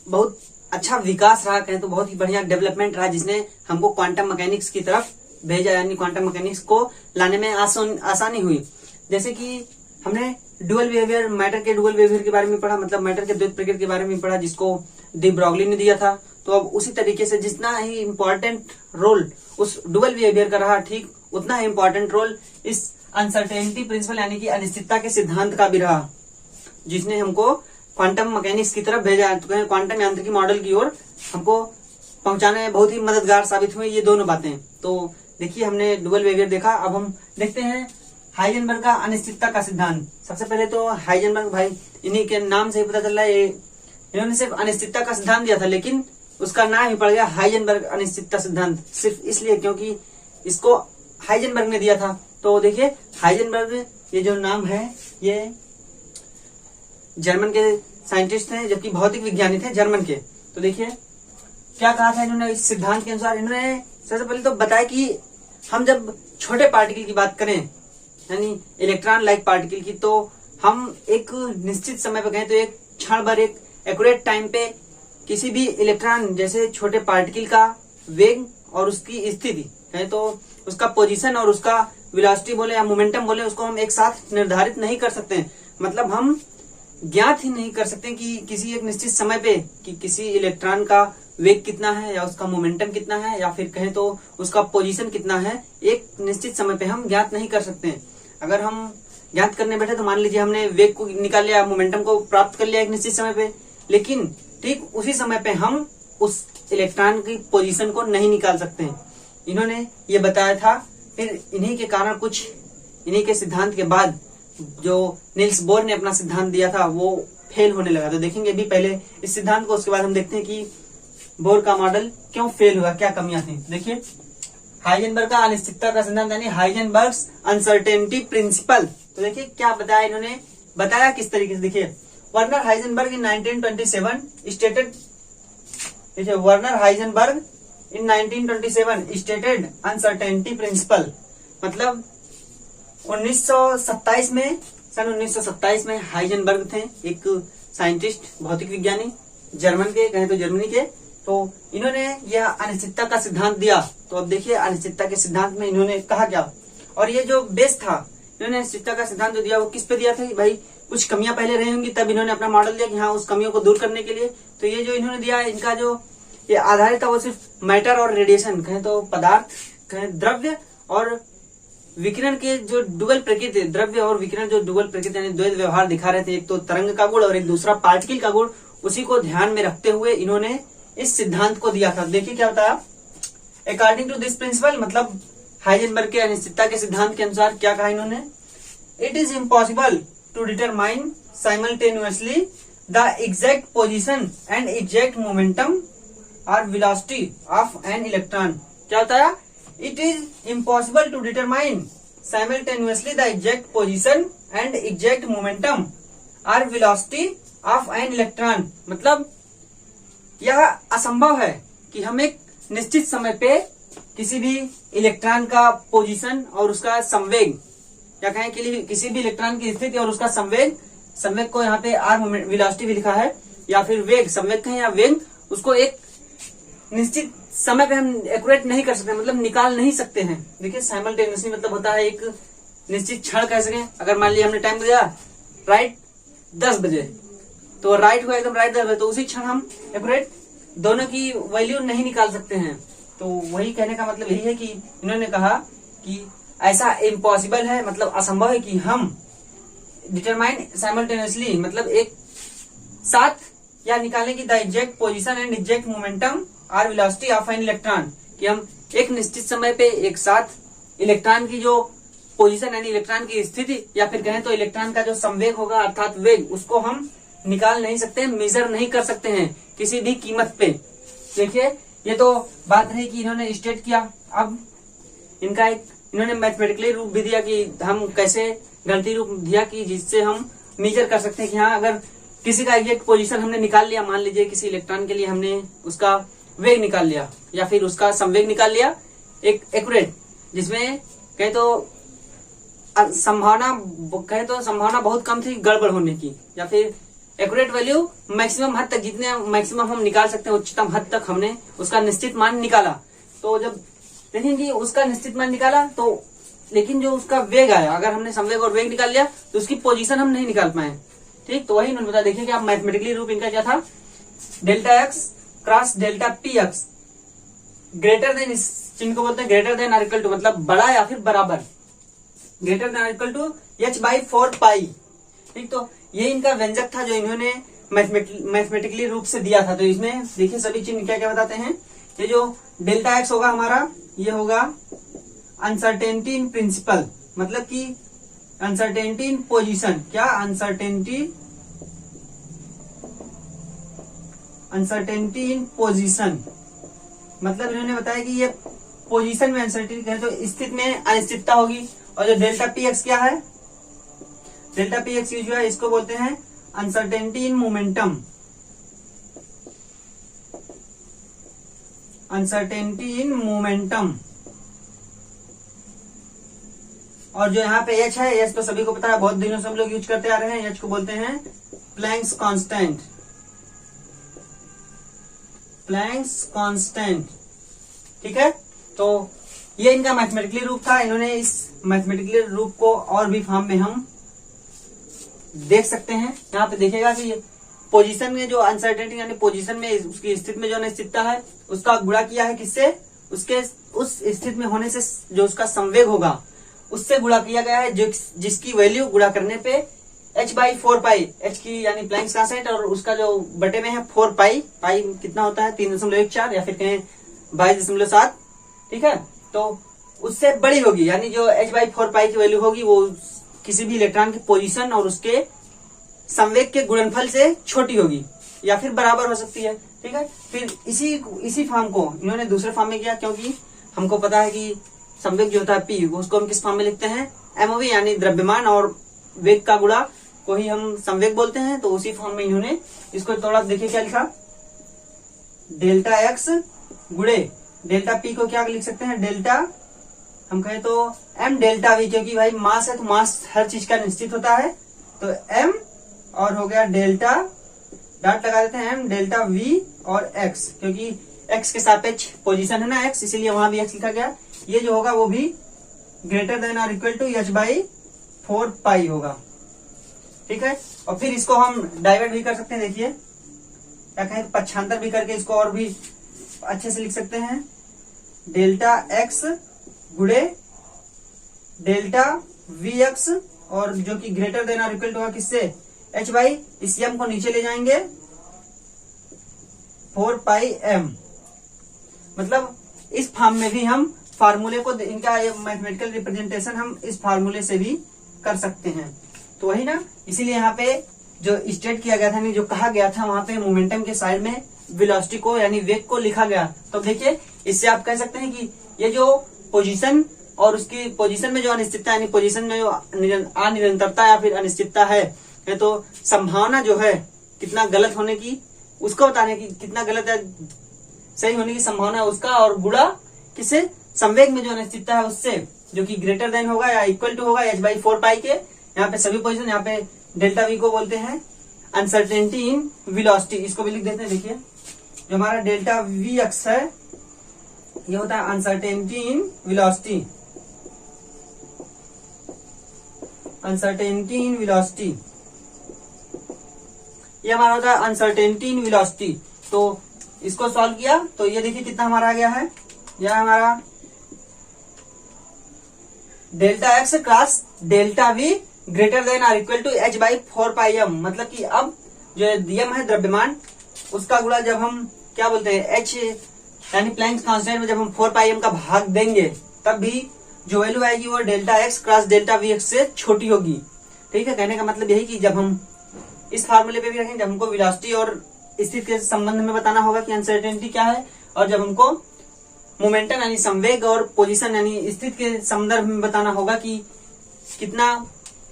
बहुत अच्छा विकास रहा, कहें तो बहुत ही बढ़िया डेवलपमेंट रहा जिसने हमको क्वांटम मैकेनिक्स की तरफ भेजा, यानी क्वांटम मैकेनिक्स को लाने में आसानी हुई। जैसे कि हमने डुअल बिहेवियर, मैटर के डुअल बिहेवियर के बारे में पढ़ा, मतलब मैटर के द्वैत प्रकृति के बारे में पढ़ा जिसको डी ब्रॉगली ने दिया था। तो अब उसी तरीके से जितना ही इम्पोर्टेंट रोल उस डुअल बिहेवियर का रहा, ठीक उतना ही इम्पोर्टेंट रोल इस अनसर्टेनिटी प्रिंसिपल यानी कि अनिश्चितता के सिद्धांत का भी रहा, जिसने हमको क्वांटम मैकेनिक्स की तरफ भेजा, क्वांटम यांत्रिकी मॉडल की ओर हमको पहुंचाने में बहुत ही मददगार साबित हुए ये दोनों बातें। तो देखिए हमने डुअल बिहेवियर देखा, अब हम देखते हैं हाइजेनबर्ग का अनिश्चितता का सिद्धांत। सबसे पहले तो हाइजेनबर्ग भाई, इन्हीं के नाम से ही पता चल रहा है, इन्होंने सिर्फ अनिश्चितता का सिद्धांत दिया था, लेकिन उसका नाम ही पड़ गया हाइजेनबर्ग अनिश्चितता सिद्धांत, सिर्फ इसलिए क्योंकि इसको हाइजेनबर्ग ने दिया था। तो देखिए हाइजेनबर्ग ये जो नाम है ये जर्मन के साइंटिस्ट थे, जबकि भौतिक विज्ञानी थे जर्मन के। तो देखिए क्या कहा था इन्होंने इस सिद्धांत के अनुसार। इन्होंने सबसे पहले तो बताया कि हम जब छोटे पार्टिकल की बात करें, यानी इलेक्ट्रॉन लाइक पार्टिकल की, तो हम एक निश्चित समय पर कहें तो एक क्षण भर, एक एक्यूरेट टाइम पे किसी भी इलेक्ट्रॉन जैसे छोटे पार्टिकल का वेग और उसकी स्थिति कहें तो उसका पोजीशन और उसका वेलोसिटी बोले या मोमेंटम बोले, उसको हम एक साथ निर्धारित नहीं कर सकते। मतलब हम ज्ञात ही नहीं कर सकते कि किसी एक निश्चित समय पे कि किसी इलेक्ट्रॉन का वेग कितना है या उसका मोमेंटम कितना है या फिर कहें तो उसका पोजीशन कितना है, एक निश्चित समय पे हम ज्ञात नहीं कर सकते। अगर हम ज्ञात करने बैठे तो मान लीजिए हमने वेग को निकाल लिया, मोमेंटम को प्राप्त कर लिया एक निश्चित समय पे, लेकिन ठीक उसी समय पे हम उस इलेक्ट्रॉन की पोजीशन को नहीं निकाल सकते। इन्होंने ये बताया था। फिर इन्हीं के कारण कुछ इन्हीं के सिद्धांत के बाद जो नील्स बोर ने अपना सिद्धांत दिया था वो फेल होने लगा। तो देखेंगे अभी पहले इस सिद्धांत को, उसके बाद हम देखते हैं कि बोर का मॉडल क्यों फेल हुआ, क्या कमियां थी। देखिए हाइजेनबर्ग का अनिश्चितता का सिद्धांत यानी हाइजेनबर्ग्स अनसर्टेनिटी प्रिंसिपल। तो देखिए क्या बताया इन्होंने, बताया किस तरीके से। देखिए वर्नर हाइजेनबर्ग इन 1927 स्टेटेड, देखिए वर्नर हाइजेनबर्ग इन 1927 स्टेटेड अनसर्टेनिटी प्रिंसिपल, मतलब 1927 में, सन 1927 में हाइजेनबर्ग थे एक साइंटिस्ट, भौतिक विज्ञानी जर्मन के, कहें तो जर्मनी के। तो इन्होंने यह अनिश्चितता का सिद्धांत दिया। तो अब देखिए अनिश्चितता के सिद्धांत में इन्होंने कहा क्या, और ये जो बेस था, इन्होंने अनिश्चितता का सिद्धांत जो दिया वो किस पे दिया था, भाई कुछ कमियां पहले रही होंगी तब इन्होंने अपना मॉडल दिया कि हाँ उस कमियों को दूर करने के लिए। तो ये जो इन्होंने दिया, इनका जो ये आधारित था वो सिर्फ मैटर और रेडिएशन, कहें तो पदार्थ, कहें द्रव्य और विकिरण के जो डुअल प्रकृति, द्रव्य और विकिरण जो डुअल प्रकृति यानी द्वैत व्यवहार दिखा रहे थे, एक तो तरंग का गुण और एक दूसरा पार्टिकल का गुण, उसी को ध्यान में रखते हुए इन्होंने इस सिद्धांत को दिया था। देखिए क्या बताया, अकॉर्डिंग टू दिस प्रिंसिपल, मतलब हाइजेनबर्ग के अनिश्चितता के सिद्धांत के अनुसार क्या कहा इन्होंने, it is impossible to determine simultaneously the exact position and exact momentum और वेलोसिटी ऑफ एन इलेक्ट्रॉन। क्या बताया, it is impossible to determine simultaneously the exact position and exact momentum or velocity of an electron। मतलब यह असंभव है कि हम एक निश्चित समय पे किसी भी इलेक्ट्रॉन का पोजीशन और उसका संवेग, या कहें कि किसी भी इलेक्ट्रॉन की स्थिति और उसका संवेग, संवेग को यहाँ पे आर वेलोसिटी भी लिखा है, या फिर वेग, संवेग कहें या वेग, उसको एक निश्चित समय पे हम एक्यूरेट नहीं कर सकते, मतलब निकाल नहीं सकते हैं। देखिए साइमल्टेनियसली मतलब होता है एक निश्चित क्षण कह सके। अगर मान लिया हमने टाइम दिया राइट 10 बजे, तो राइट हुआ एकदम राइट 10 बजे, तो उसी क्षण हम एक्यूरेट दोनों की वैल्यू नहीं निकाल सकते हैं। तो वही कहने का मतलब यही है कि इन्होंने कहा कि ऐसा इम्पॉसिबल है, मतलब असंभव है कि हम डिटरमाइन साइमल्टेनियसली, मतलब एक साथ या निकालें कि the exact position and exact momentum और वेलोसिटी ऑफ एन इलेक्ट्रॉन, कि हम एक निश्चित समय पे एक साथ इलेक्ट्रॉन की जो पोजीशन यानी इलेक्ट्रॉन की स्थिति, या फिर कहें तो इलेक्ट्रॉन का जो संवेग होगा अर्थात वेग, उसको हम निकाल नहीं सकते, मेजर नहीं कर सकते हैं किसी भी कीमत पे। देखिए ये तो बात रही कि इन्होंने स्टेट किया। अब इनका एक इन्होंने मैथमेटिकली रूप भी दिया कि हम कैसे, गणितीय रूप दिया कि जिससे हम मेजर कर सकते हैं कि हाँ अगर किसी का एग्जैक्ट पोजीशन हमने निकाल लिया, मान लीजिए किसी इलेक्ट्रॉन के लिए हमने उसका वेग निकाल लिया या फिर उसका संवेग निकाल लिया एक एक्यूरेट, जिसमें कहे तो संभावना बहुत कम थी गड़बड़ होने की, या फिर एक्यूरेट वैल्यू मैक्सिमम हद तक, जितने मैक्सिमम हम निकाल सकते हैं उच्चतम हद तक हमने उसका निश्चित मान निकाला। तो जब देखेंगे उसका निश्चित मान निकाला, तो लेकिन जो उसका वेग आया, अगर हमने संवेग और वेग निकाल लिया तो उसकी पोजीशन हम नहीं निकाल पाए। ठीक, तो वही उन्होंने बताया। देखिए कि आप मैथमेटिकली रूप इनका क्या था, delta x cross delta p x greater than, इस चिन्ह को बोलते हैं greater than or equal to, मतलब बड़ा या फिर बराबर, greater than or equal to h/4 pi. ठीक, तो ये इनका व्यंजक था जो इन्होंने मैथमेटिकली रूप से दिया था। तो इसमें देखिए सभी चिन्ह क्या क्या बताते हैं ये जो डेल्टा एक्स होगा हमारा, ये होगा अनसर्टेनिटी इन प्रिंसिपल, मतलब कि अनसर्टेनिटी इन पोजीशन। क्या? अनसर्टेनिटी इन पोजीशन, मतलब इन्होंने बताया कि ये पोजीशन में अनसर्टेनिटी है, तो स्थिति में अनिश्चितता होगी। और जो डेल्टा पी एक्स क्या है? डेल्टा पी एक्स जो है इसको बोलते हैं uncertainty in momentum, uncertainty in momentum. और जो यहाँ पे एच है, एच तो सभी को पता है, बहुत दिनों से हम लोग यूज करते आ रहे हैं, एच को बोलते हैं प्लैंक्स कांस्टेंट, प्लैंक्स कांस्टेंट। ठीक है, तो ये इनका मैथमेटिकली रूप था। इन्होंने इस मैथमेटिकली रूप को और भी फॉर्म में हम देख सकते हैं। यहाँ पे देखिएगा कि पोजीशन में जो अनसर्टेनिटी यानी पोजीशन में उसकी स्थिति में जो अनिश्चितता है, उसका गुणा किया है किससे? उसके उस स्थिति में होने से जो उसका संवेग होगा उससे गुणा किया गया है, जो जिसकी वैल्यू गुणा करने पे h/4 एच की यानी प्लैंक्स कांस्टेंट, और उसका जो बटे में है 4 पाई कितना होता है? 3.14 या फिर कहें 22.7। ठीक है, तो उससे बड़ी होगी, यानी जो h/4 की वैल्यू होगी वो किसी भी इलेक्ट्रॉन की पोजीशन और उसके संवेग के गुणनफल से छोटी होगी या फिर बराबर हो सकती है। ठीक है, फिर इसी फॉर्म को इन्होंने दूसरे फॉर्म में किया, क्योंकि हमको पता है कि संवेग जो होता है पी, उसको हम किस फॉर्म में लिखते हैं? एमओवी, यानी द्रव्यमान और वेग का गुणा को ही हम संवेग बोलते हैं। तो उसी फॉर्म में इन्होंने इसको थोड़ा देखिए क्या लिखा, डेल्टा एक्स गुणे डेल्टा पी को क्या लिख सकते हैं? डेल्टा, हम कहें तो एम डेल्टा वी, क्योंकि भाई मास है तो मास हर चीज का निश्चित होता है, तो एम और हो गया डेल्टा, डॉट लगा देते हैं, एम डेल्टा वी और एक्स, क्योंकि एक्स के सापेक्ष पोजीशन है ना एक्स, इसीलिए वहां भी एक्स लिखा गया। ये जो होगा वो भी ग्रेटर देन और इक्वल टू h/4 पाई होगा। ठीक है, और फिर इसको हम डाइवर्ट भी कर सकते हैं। देखिए क्या कहें, पक्षांतर भी करके इसको और भी अच्छे से लिख सकते हैं, डेल्टा एक्स गुणे डेल्टा वी एक्स, और जो कि ग्रेटर देन और इक्वल टू होगा किससे? h बाई, इस m को नीचे ले जाएंगे 4 पाई m। मतलब इस फॉर्म में भी हम फार्मूले को, इनका ये मैथमेटिकल रिप्रेजेंटेशन हम इस फार्मूले से भी कर सकते हैं। तो वही ना, इसीलिए यहाँ पे जो स्टेट किया गया था, नहीं जो कहा गया था, वहां पे मोमेंटम के साइड में वेलोसिटी को यानी वेग को लिखा गया। तो देखिए इससे आप कह सकते हैं कि ये जो पोजीशन और उसकी पोजीशन में जो अनिश्चितता यानी पोजीशन में जो अनिरंतरता या फिर अनिश्चितता है, तो संभावना जो है कितना गलत होने की, उसको बताने की, कितना गलत है सही होने की संभावना है उसका, और गुणा किसे? संवेग में जो अनिश्चितता है उससे, जो कि ग्रेटर देन होगा या इक्वल टू होगा h/4 पाई के। यहाँ पे सभी पोजीशन, यहाँ पे डेल्टा वी को बोलते हैं अनसर्टेनिटी इन वेलोसिटी, इसको भी लिख देते हैं। देखिए जो हमारा डेल्टा वी एक्स है, ये होता है uncertainty in velocity, uncertainty in velocity, ये हमारा होता है अनसर्टेनिटी इन वेलोसिटी। तो इसको सॉल्व किया तो ये देखिए कितना हमारा आ गया है, यह हमारा delta x cross delta V greater than और equal to h/4 pi m, मतलब कि अब जो m है द्रव्यमान, उसका गुणा जब हम क्या बोलते हैं h यानी प्लैंक्स कांस्टेंट में जब हम 4 पाई m का भाग देंगे, तब भी जो वैल्यू आएगी वो delta x cross delta v x से छोटी होगी। ठीक है, कहने का मतलब यही कि जब हम इस फार्मूले पे भी रखेंगे, जब हमको वेलोसिटी और स्थिति के संबंध में बताना होगा कि अनसर्टेनिटी क्या है, और जब हमको मोमेंटम यानी संवेग और पोजीशन यानी स्थिति के संदर्भ में बताना होगा कि कितना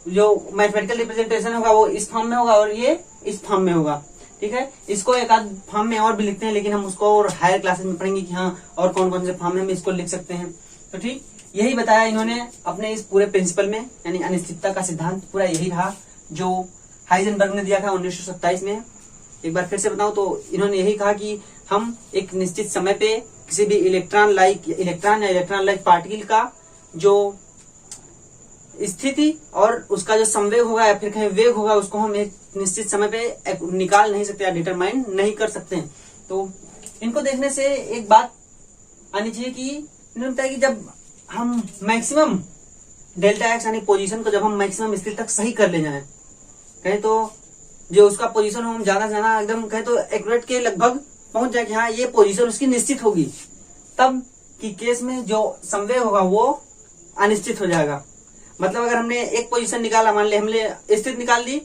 जो मैथमेटिकल रिप्रेजेंटेशन होगा वो इस फॉर्म में होगा और ये इस फॉर्म में होगा। ठीक है, इसको एक आध फॉर्म में और भी लिखते हैं, लेकिन हम उसको और हायर क्लासेस में पढ़ेंगे कि हाँ और कौन कौन से फॉर्म में हम इसको लिख सकते हैं। तो ठीक यही बताया इन्होंने अपने इस पूरे प्रिंसिपल में, यानी अनिश्चितता का सिद्धांत पूरा यही रहा जो हाइजेनबर्ग ने दिया था 1927 में। एक बार फिर से बताऊं तो इन्होंने यही कहा कि हम एक निश्चित समय पे किसी भी इलेक्ट्रॉन या इलेक्ट्रॉन लाइक पार्टिकल का जो स्थिति और उसका जो संवेग होगा या फिर कहीं वेग होगा, उसको हम एक निश्चित समय पे निकाल नहीं सकते या डिटरमाइन नहीं कर सकते हैं। तो इनको देखने से एक बात आनी चाहिए कि इन्होंने बताया कि जब हम मैक्सिमम डेल्टा एक्स यानी पोजीशन को जब हम मैक्सिमम स्थिति तक सही कर ले जाए, कहें तो जो उसका पोजीशन हो हम ज्यादा से ज्यादा एकदम कहें तो एक्यूरेट के लगभग पहुंच जाए कि हाँ ये पोजीशन उसकी निश्चित होगी, तब की केस में जो संवेग होगा वो अनिश्चित हो जाएगा। मतलब अगर हमने एक पोजीशन निकाला, मान लिया हमने स्थिति निकाल ली,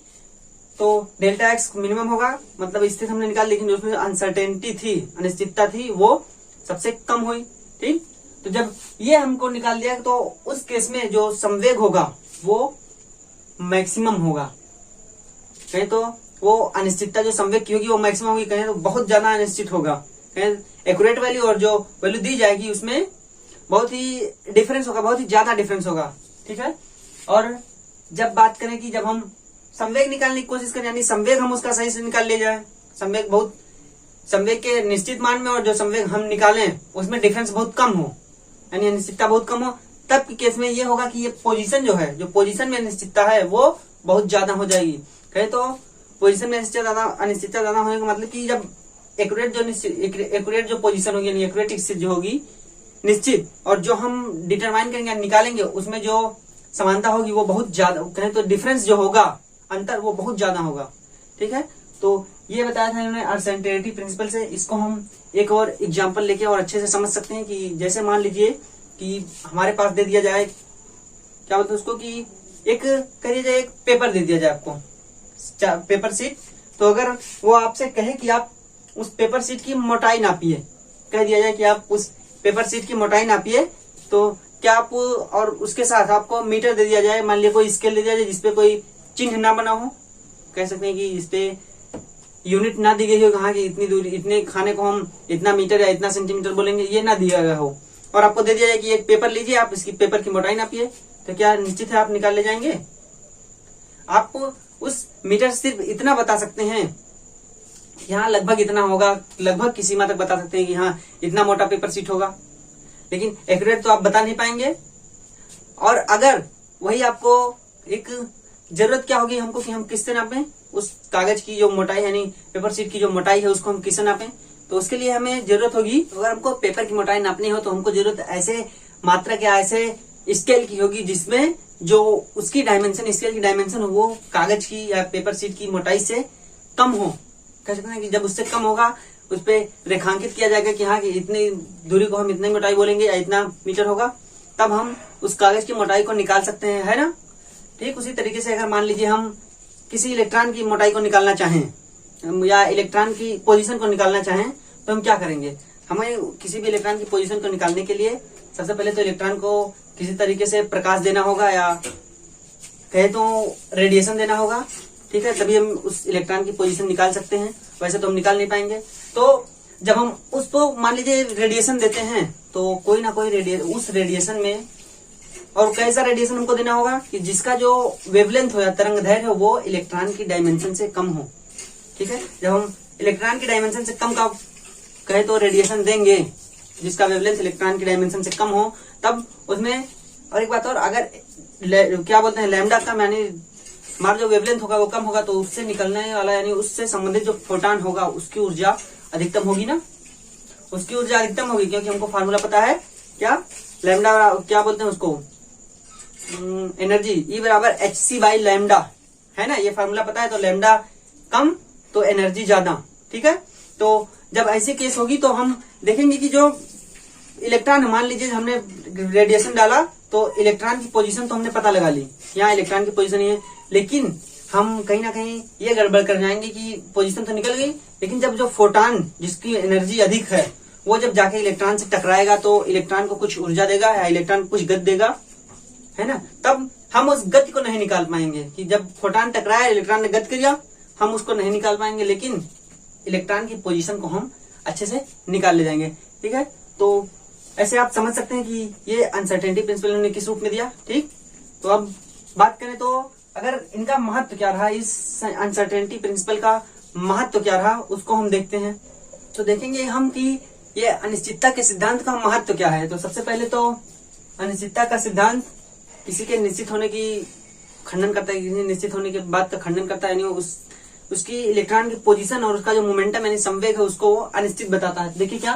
तो डेल्टा एक्स मिनिमम होगा, मतलब स्थिति हमने निकाल, लेकिन उसमें अनसर्टेनिटी थी, अनिश्चितता थी, वो सबसे कम हुई। ठीक, तो जब ये हमको निकाल दिया तो उस केस में जो संवेग होगा वो मैक्सिमम होगा। कहीं तो वो अनिश्चितता जो संवेग की होगी वो मैक्सिमम होगी, कहीं तो बहुत ज्यादा अनिश्चित होगा, कहीं एक्यूरेट वैल्यू और जो वैल्यू दी जाएगी उसमें बहुत ही डिफरेंस होगा, बहुत ही ज्यादा डिफरेंस होगा। ठीक है, और जब बात करें कि जब हम संवेग निकालने की कोशिश करें, यानी संवेग हम उसका सही से निकाल ले जाए, संवेग के निश्चित मान में और जो संवेग हम निकालें उसमें डिफरेंस बहुत कम हो, यानी अनिश्चितता बहुत कम हो, तब के केस में ये होगा कि ये पोजीशन जो है, जो पोजीशन में अनिश्चितता है वो बहुत ज्यादा हो जाएगी। कहे तो पोजीशन में अनिश्चितता ज्यादा होने का मतलब कि जब एक्यूरेट जो पोजीशन होगी, यानी एक्यूरेट स्थिति जो होगी निश्चित, और जो हम डिटरमाइन करेंगे निकालेंगे उसमें जो समानता होगी वो बहुत ज्यादा, कहें तो डिफरेंस जो होगा, अंतर वो बहुत ज्यादा होगा। ठीक है, तो ये बताया था इन्होंने अनसर्टेनिटी प्रिंसिपल से। इसको हम एक और एग्जांपल लेके और अच्छे से समझ सकते हैं कि जैसे मान लीजिए कि हमारे पास दे दिया जाए, क्या बोलते हैं उसको, कि एक करिए जाए, एक पेपर दे दिया जाए आपको, पेपर शीट, तो अगर वो आपसे कहे कि आप उस पेपर शीट की मोटाई नापिए, कह दिया जाए कि आप उस पेपर शीट की मोटाई नापिए, तो क्या आप, और उसके साथ आपको मीटर दे दिया जाए, मान लिया कोई स्केल दे दिया जाए जिसपे कोई चिन्ह ना बना हो, कह सकते हैं कि इसपे यूनिट ना दी गई हो, कहा कि इतनी दूरी, इतने खाने को हम इतना मीटर या इतना सेंटीमीटर बोलेंगे, ये ना दिया गया हो, और आपको दे दिया जाए कि एक पेपर लीजिए, आप इसकी पेपर की मोटाई नापिए, तो क्या निश्चित है आप निकाल ले जाएंगे? आप उस मीटर सिर्फ इतना बता सकते हैं, यहाँ लगभग इतना होगा, लगभग की सीमा तक बता सकते हैं कि हाँ इतना मोटा पेपर शीट होगा, लेकिन एक्यूरेट तो आप बता नहीं पाएंगे। और अगर वही आपको एक जरूरत क्या होगी हमको कि हम किससे नापें, उस कागज की जो मोटाई, यानी पेपर शीट की जो मोटाई है उसको हम किससे नापें, तो उसके लिए हमें जरूरत होगी, अगर हमको पेपर की मोटाई नापनी हो तो हमको जरूरत ऐसे मात्रा के ऐसे स्केल की होगी जिसमें जो उसकी डायमेंशन, स्केल की डायमेंशन वो कागज की या पेपर शीट की मोटाई से कम हो। कह सकते हैं कि जब उससे कम होगा उस पर रेखांकित किया जाएगा कि हाँ कि इतनी दूरी को हम इतनी मोटाई बोलेंगे या इतना मीटर होगा, तब हम उस कागज की मोटाई को निकाल सकते हैं, है ना। ठीक उसी तरीके से अगर मान लीजिए हम किसी इलेक्ट्रॉन की मोटाई को निकालना चाहें या इलेक्ट्रॉन की पोजीशन को निकालना चाहें, तो हम क्या करेंगे, हमें किसी भी इलेक्ट्रॉन की पोजीशन को निकालने के लिए सबसे पहले तो इलेक्ट्रॉन को किसी तरीके से प्रकाश देना होगा या कहे तो रेडिएशन देना होगा। ठीक है, तभी हम उस इलेक्ट्रॉन की पोजीशन निकाल सकते हैं, वैसे तो हम निकाल नहीं पाएंगे। तो जब हम उसको मान लीजिए रेडिएशन देते हैं तो कोई ना कोई उस रेडिएशन में, और कैसा रेडिएशन हमको देना होगा कि जिसका जो वेवलेंथ हो या तरंग दैर्घ्य हो वो इलेक्ट्रॉन की डायमेंशन से कम हो। ठीक है, जब हम इलेक्ट्रॉन की डायमेंशन से कम का कहे तो रेडिएशन देंगे, जिसका वेवलेंथ इलेक्ट्रॉन की डायमेंशन से कम हो, तब उसमें, और एक बात और, अगर क्या बोलते हैं लैम्डा कम, यानी हमारा जो वेवलेंथ होगा वो कम होगा, तो उससे निकलने वाला यानी उससे संबंधित जो फोटॉन होगा उसकी ऊर्जा अधिकतम होगी ना, उसकी ऊर्जा अधिकतम होगी, क्योंकि हमको फार्मूला पता है क्या, लैम्डा क्या बोलते हैं उसको, एनर्जी E बराबर hc बाई लैम्डा, है ना, ये फार्मूला पता है। तो लैम्डा कम तो एनर्जी ज्यादा। ठीक है, तो जब ऐसी केस होगी तो हम देखेंगे कि जो इलेक्ट्रॉन, मान लीजिए हमने रेडिएशन डाला तो इलेक्ट्रॉन की पोजीशन तो हमने पता लगा ली, यहाँ इलेक्ट्रॉन की पोजीशन है, लेकिन हम कहीं ना कहीं ये गड़बड़ कर जाएंगे कि पोजीशन तो निकल गई, लेकिन जब जो फोटॉन जिसकी एनर्जी अधिक है वो जब जाके इलेक्ट्रॉन से टकराएगा तो इलेक्ट्रॉन को कुछ ऊर्जा देगा या इलेक्ट्रॉन कुछ गति देगा, है ना, तब हम उस गति को नहीं निकाल पाएंगे कि जब फोटॉन टकराया इलेक्ट्रॉन ने गति किया, हम उसको नहीं निकाल पाएंगे, लेकिन इलेक्ट्रॉन की पोजीशन को हम अच्छे से निकाल ले जाएंगे। ठीक है, तो ऐसे आप समझ सकते हैं कि ये अनसर्टेनिटी प्रिंसिपल ने किस रूप में दिया। ठीक, तो अब बात करें तो अगर इनका महत्व क्या रहा, इस अनसर्टेनिटी प्रिंसिपल का महत्व क्या रहा उसको हम देखते हैं। तो देखेंगे हम कि ये अनिश्चितता के सिद्धांत का महत्व क्या है। तो सबसे पहले तो अनिश्चितता का सिद्धांत किसी के निश्चित होने की खंडन करता है, किसी निश्चित होने के बाद का खंडन करता है, यानी उसकी इलेक्ट्रॉन की पोजीशन और उसका जो मोमेंटम यानी संवेग है उसको अनिश्चित बताता है। देखिए क्या,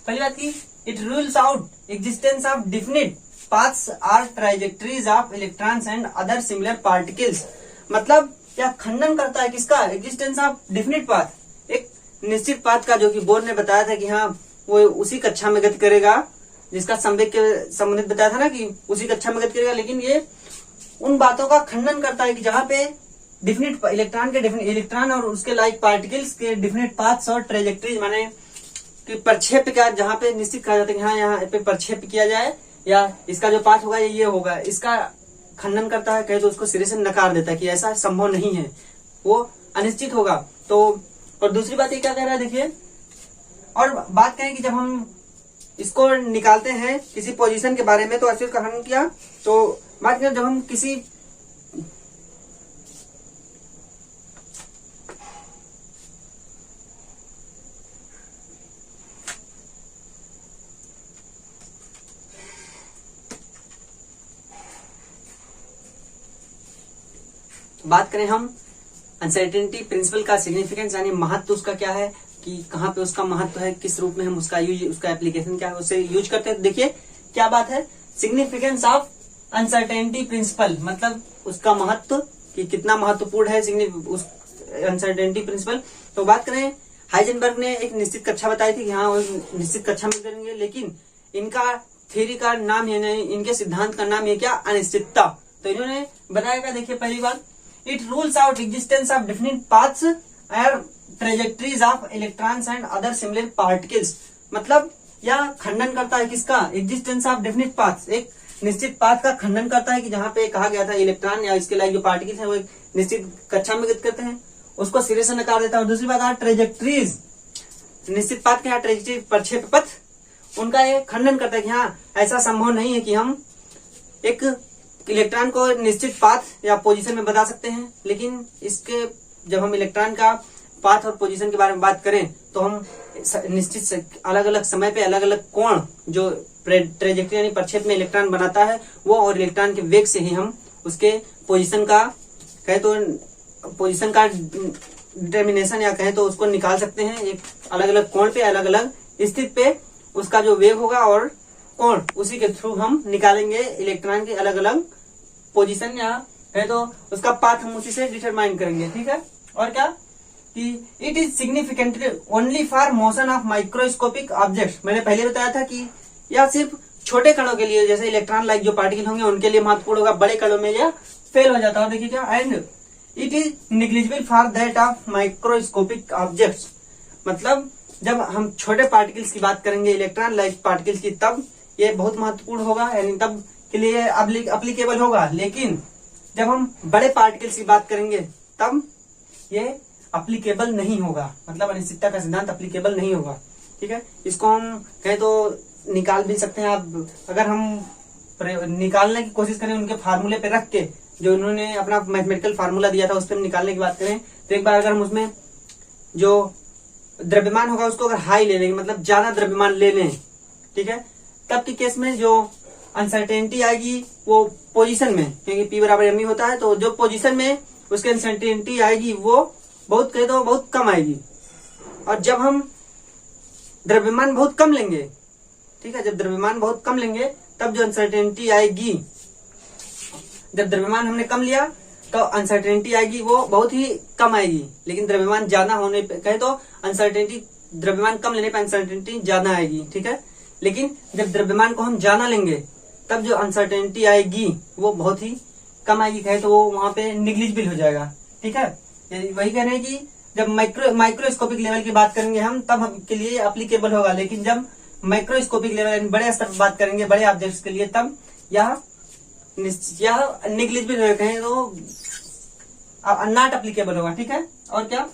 पहली बात की, it rules out existence of definite paths और trajectories of electrons and other similar particles. मतलब यह खंडन करता है किसका, एग्जिस्टेंस ऑफ डिफिनिट पाथ, एक निश्चित पाथ का जो कि बोर ने बताया था कि हाँ वो उसी कक्षा में गति करेगा जिसका संवेग के संबंधित बताया था ना कि उसी कक्षा में गति करेगा, लेकिन ये उन बातों का खंडन करता है कि जहां पे डिफिनिट इलेक्ट्रॉन और उसके लाइक पार्टिकल्स के डिफिनिट पाथ्स और ट्रेजेक्टरीज माने कि प्रक्षेप का जहां पे निश्चित कहा जाता है कि हाँ यहाँ पे प्रक्षेप किया जाए या इसका जो पाथ होगा ये होगा, इसका खंडन करता है, कहे तो उसको सिरे से नकार देता है कि ऐसा संभव नहीं है, वो अनिश्चित होगा। तो और दूसरी बात ये क्या कह रहा है देखिए, और बात करें कि जब हम इसको निकालते हैं किसी पोजीशन के बारे में तो ऐसे उसका खंडन किया। तो बात करें जब हम किसी बात करें हम अनसर्टेनिटी प्रिंसिपल का सिग्निफिकेंस यानी महत्व उसका क्या है कि कहाँ पे उसका महत्व है, किस रूप में हम उसका यूज, उसका एप्लीकेशन क्या है, उसे यूज करते हैं। देखिए क्या बात है, सिग्निफिकेंस ऑफ अनसर्टेनिटी प्रिंसिपल मतलब उसका महत्व कि कितना महत्वपूर्ण है उस अनसर्टेनिटी प्रिंसिपल। तो बात करें हाइजेनबर्ग ने एक निश्चित कक्षा बताई थी कि हाँ निश्चित कक्षा में करेंगे, लेकिन इनका थ्योरी का नाम ये नहीं, इनके सिद्धांत का नाम ये क्या, अनिश्चितता। तो इन्होंने बताया क्या, देखिए पहली बात, it rules out existence of different paths और trajectories of electrons and other similar particles. मतलब यह खंडन करता है किसका, एग्जिस्टेंस ऑफ डिफरेंट पाथ्स, एक निश्चित पाथ का खंडन करता है कि जहां पे कहा गया था इलेक्ट्रॉन या इसके लाइक जो पार्टिकल्स हैं वो एक निश्चित कक्षा में गति करते हैं, उसको सिरे से नकार देता है। और दूसरी बात ट्रेजेक्टरीज, निश्चित पाथ के यहाँ ट्रेजेक्टरी प्रक्षेप पथ, उनका ये खंडन करता है कि हाँ ऐसा संभव नहीं है कि हम एक इलेक्ट्रॉन को निश्चित पाथ या पोजीशन में बता सकते हैं, लेकिन इसके जब हम इलेक्ट्रॉन का पाथ और पोजीशन के बारे में बात करें तो हम निश्चित अलग अलग समय पे अलग अलग कोण जो ट्रेजेक्टरी यानी प्रक्षेप में इलेक्ट्रॉन बनाता है वो और इलेक्ट्रॉन के वेग से ही हम उसके पोजीशन का कहे तो पोजीशन का डिटर्मिनेशन या कहे तो उसको निकाल सकते हैं। एक अलग अलग कोण पे अलग अलग स्थिति पे उसका जो वेग होगा और कोण उसी के थ्रू हम निकालेंगे इलेक्ट्रॉन के अलग अलग पोजीशन या है तो उसका पाथ हम उसी से डिटरमाइन करेंगे। ठीक है, और क्या कि it is significant only for motion of microscopic object. मैंने पहले बताया था कि यह सिर्फ छोटे कणों के लिए जैसे इलेक्ट्रॉन लाइक जो पार्टिकल होंगे उनके लिए महत्वपूर्ण होगा, बड़े कणों में यह फेल हो जाता है। देखिए क्या, and it is negligible for that of microscopic objects. मतलब जब हम छोटे पार्टिकल्स की बात करेंगे इलेक्ट्रॉन लाइक पार्टिकल्स की तब ये बहुत महत्वपूर्ण होगा यानी तब के लिए अप्लीकेबल होगा, लेकिन जब हम बड़े पार्टिकल्स की बात करेंगे तब ये अप्लीकेबल नहीं होगा, मतलब अनिश्चितता का सिद्धांत अप्लीकेबल नहीं होगा। ठीक है, इसको हम कहें तो निकाल भी सकते हैं आप, अगर हम निकालने की कोशिश करें उनके फार्मूले पे रख के जो उन्होंने अपना मैथमेटिकल फार्मूला दिया था उस पर निकालने की बात करें तो एक बार अगर हम उसमें जो द्रव्यमान होगा उसको अगर हाई ले लेंगे मतलब ज्यादा द्रव्यमान ले लें, ठीक है, तब के केस में जो अनसर्टेनिटी आएगी वो पोजीशन में, क्योंकि P बराबर m होता है, तो जो पोजीशन में उसकी अनसर्टेनिटी आएगी वो बहुत कहे तो बहुत कम आएगी। और जब हम द्रव्यमान बहुत कम लेंगे, ठीक है, जब द्रव्यमान बहुत कम लेंगे तब जो अनसर्टेनिटी आएगी, जब द्रव्यमान हमने कम लिया तो अनसर्टेनिटी आएगी वो बहुत ही कम आएगी, लेकिन द्रव्यमान ज्यादा होने पे कहे तो अनसर्टेनिटी द्रव्यमान कम लेने पे अनसर्टेनिटी ज्यादा आएगी। ठीक है, लेकिन जब द्रव्यमान को हम ज्यादा लेंगे तब जो अनसर्टेनिटी आएगी वो बहुत ही कम आएगी, कहे तो वो वहां पे निग्लिजिबल हो जाएगा। ठीक है, वही कह रहे हैं कि जब माइक्रोस्कोपिक लेवल की बात करेंगे हम तब हम के लिए अप्लीकेबल होगा, लेकिन जब माइक्रोस्कोपिक लेवल बड़े स्तर पर बात करेंगे बड़े ऑब्जेक्ट्स के लिए तब यह निग्लिजिबल कहें तो नॉट अप्लीकेबल होगा। ठीक है, और क्या,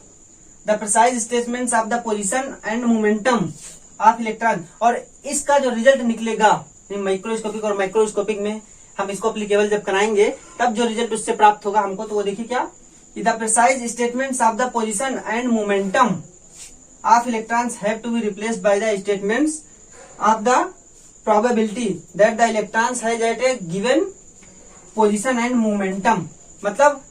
the precise statements of the position and momentum of electron, और इसका जो रिजल्ट निकलेगा माइक्रोस्कोपिक और माइक्रोस्कोपिक में हम इसको अप्लीकेबल जब कराएंगे तब जो रिजल्ट उससे प्राप्त होगा हमको, तो वो देखिए क्या, the precise statements of the position and momentum of electrons have to be replaced by the statements of the probability that the electrons has at a given position and momentum. मतलब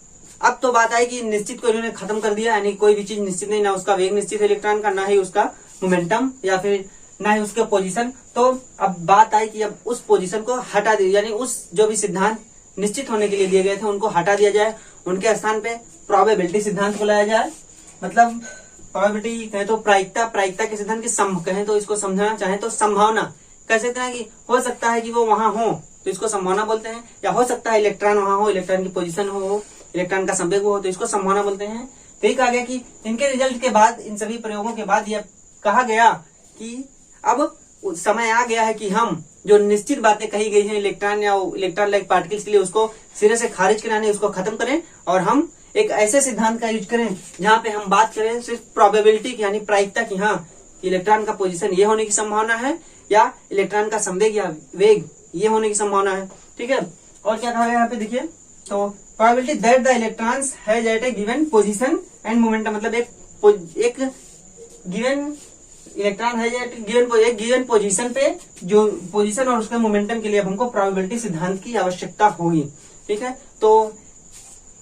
अब तो बात आई कि निश्चित को इन्होंने खत्म कर दिया, यानी कोई भी चीज निश्चित नहीं, ना उसका वेग निश्चित है इलेक्ट्रॉन का, ना ही उसका मोमेंटम या फिर ना ही उसके पोजीशन। तो अब बात आई कि अब उस पोजीशन को हटा दिया, यानी उस जो भी सिद्धांत निश्चित होने के लिए दिए गए थे उनको हटा दिया जाए, उनके स्थान पे प्रोबेबिलिटी सिद्धांत को लाया जाए। मतलब प्रोबेबिलिटी कहे तो प्रायिकता के सिद्धांत की कहें तो इसको समझना चाहे तो संभावना कह सकते हैं कि हो सकता है कि वो वहां हो तो इसको संभावना बोलते हैं, या हो सकता है इलेक्ट्रॉन वहां हो, इलेक्ट्रॉन की पोजीशन हो, इलेक्ट्रॉन का संवेग हो तो इसको संभावना बोलते हैं। तो ये कहा गया कि इनके रिजल्ट के बाद, इन सभी प्रयोगों के बाद यह कहा गया कि अब समय आ गया है कि हम जो निश्चित बातें कही गई हैं इलेक्ट्रॉन या इलेक्ट्रॉन लाइक पार्टिकल्स के लिए उसको सिरे से खारिज कराने, उसको खत्म करें और हम एक ऐसे सिद्धांत का यूज करें जहां पे हम बात करें सिर्फ प्रोबेबिलिटी की, यानी प्रायिकता की, हाँ इलेक्ट्रॉन का पोजीशन ये होने की संभावना है या इलेक्ट्रॉन का संवेग या वेग ये होने की संभावना है। ठीक है, और क्या कहा गया यहाँ पे देखिए, तो probability that the electrons has at a given position and momentum, मतलब एक गिवन इलेक्ट्रॉन है एक गिवन पोजीशन पे, जो पोजीशन और उसके मोमेंटम के लिए हमको प्रोबेबिलिटी सिद्धांत की आवश्यकता होगी। ठीक है, तो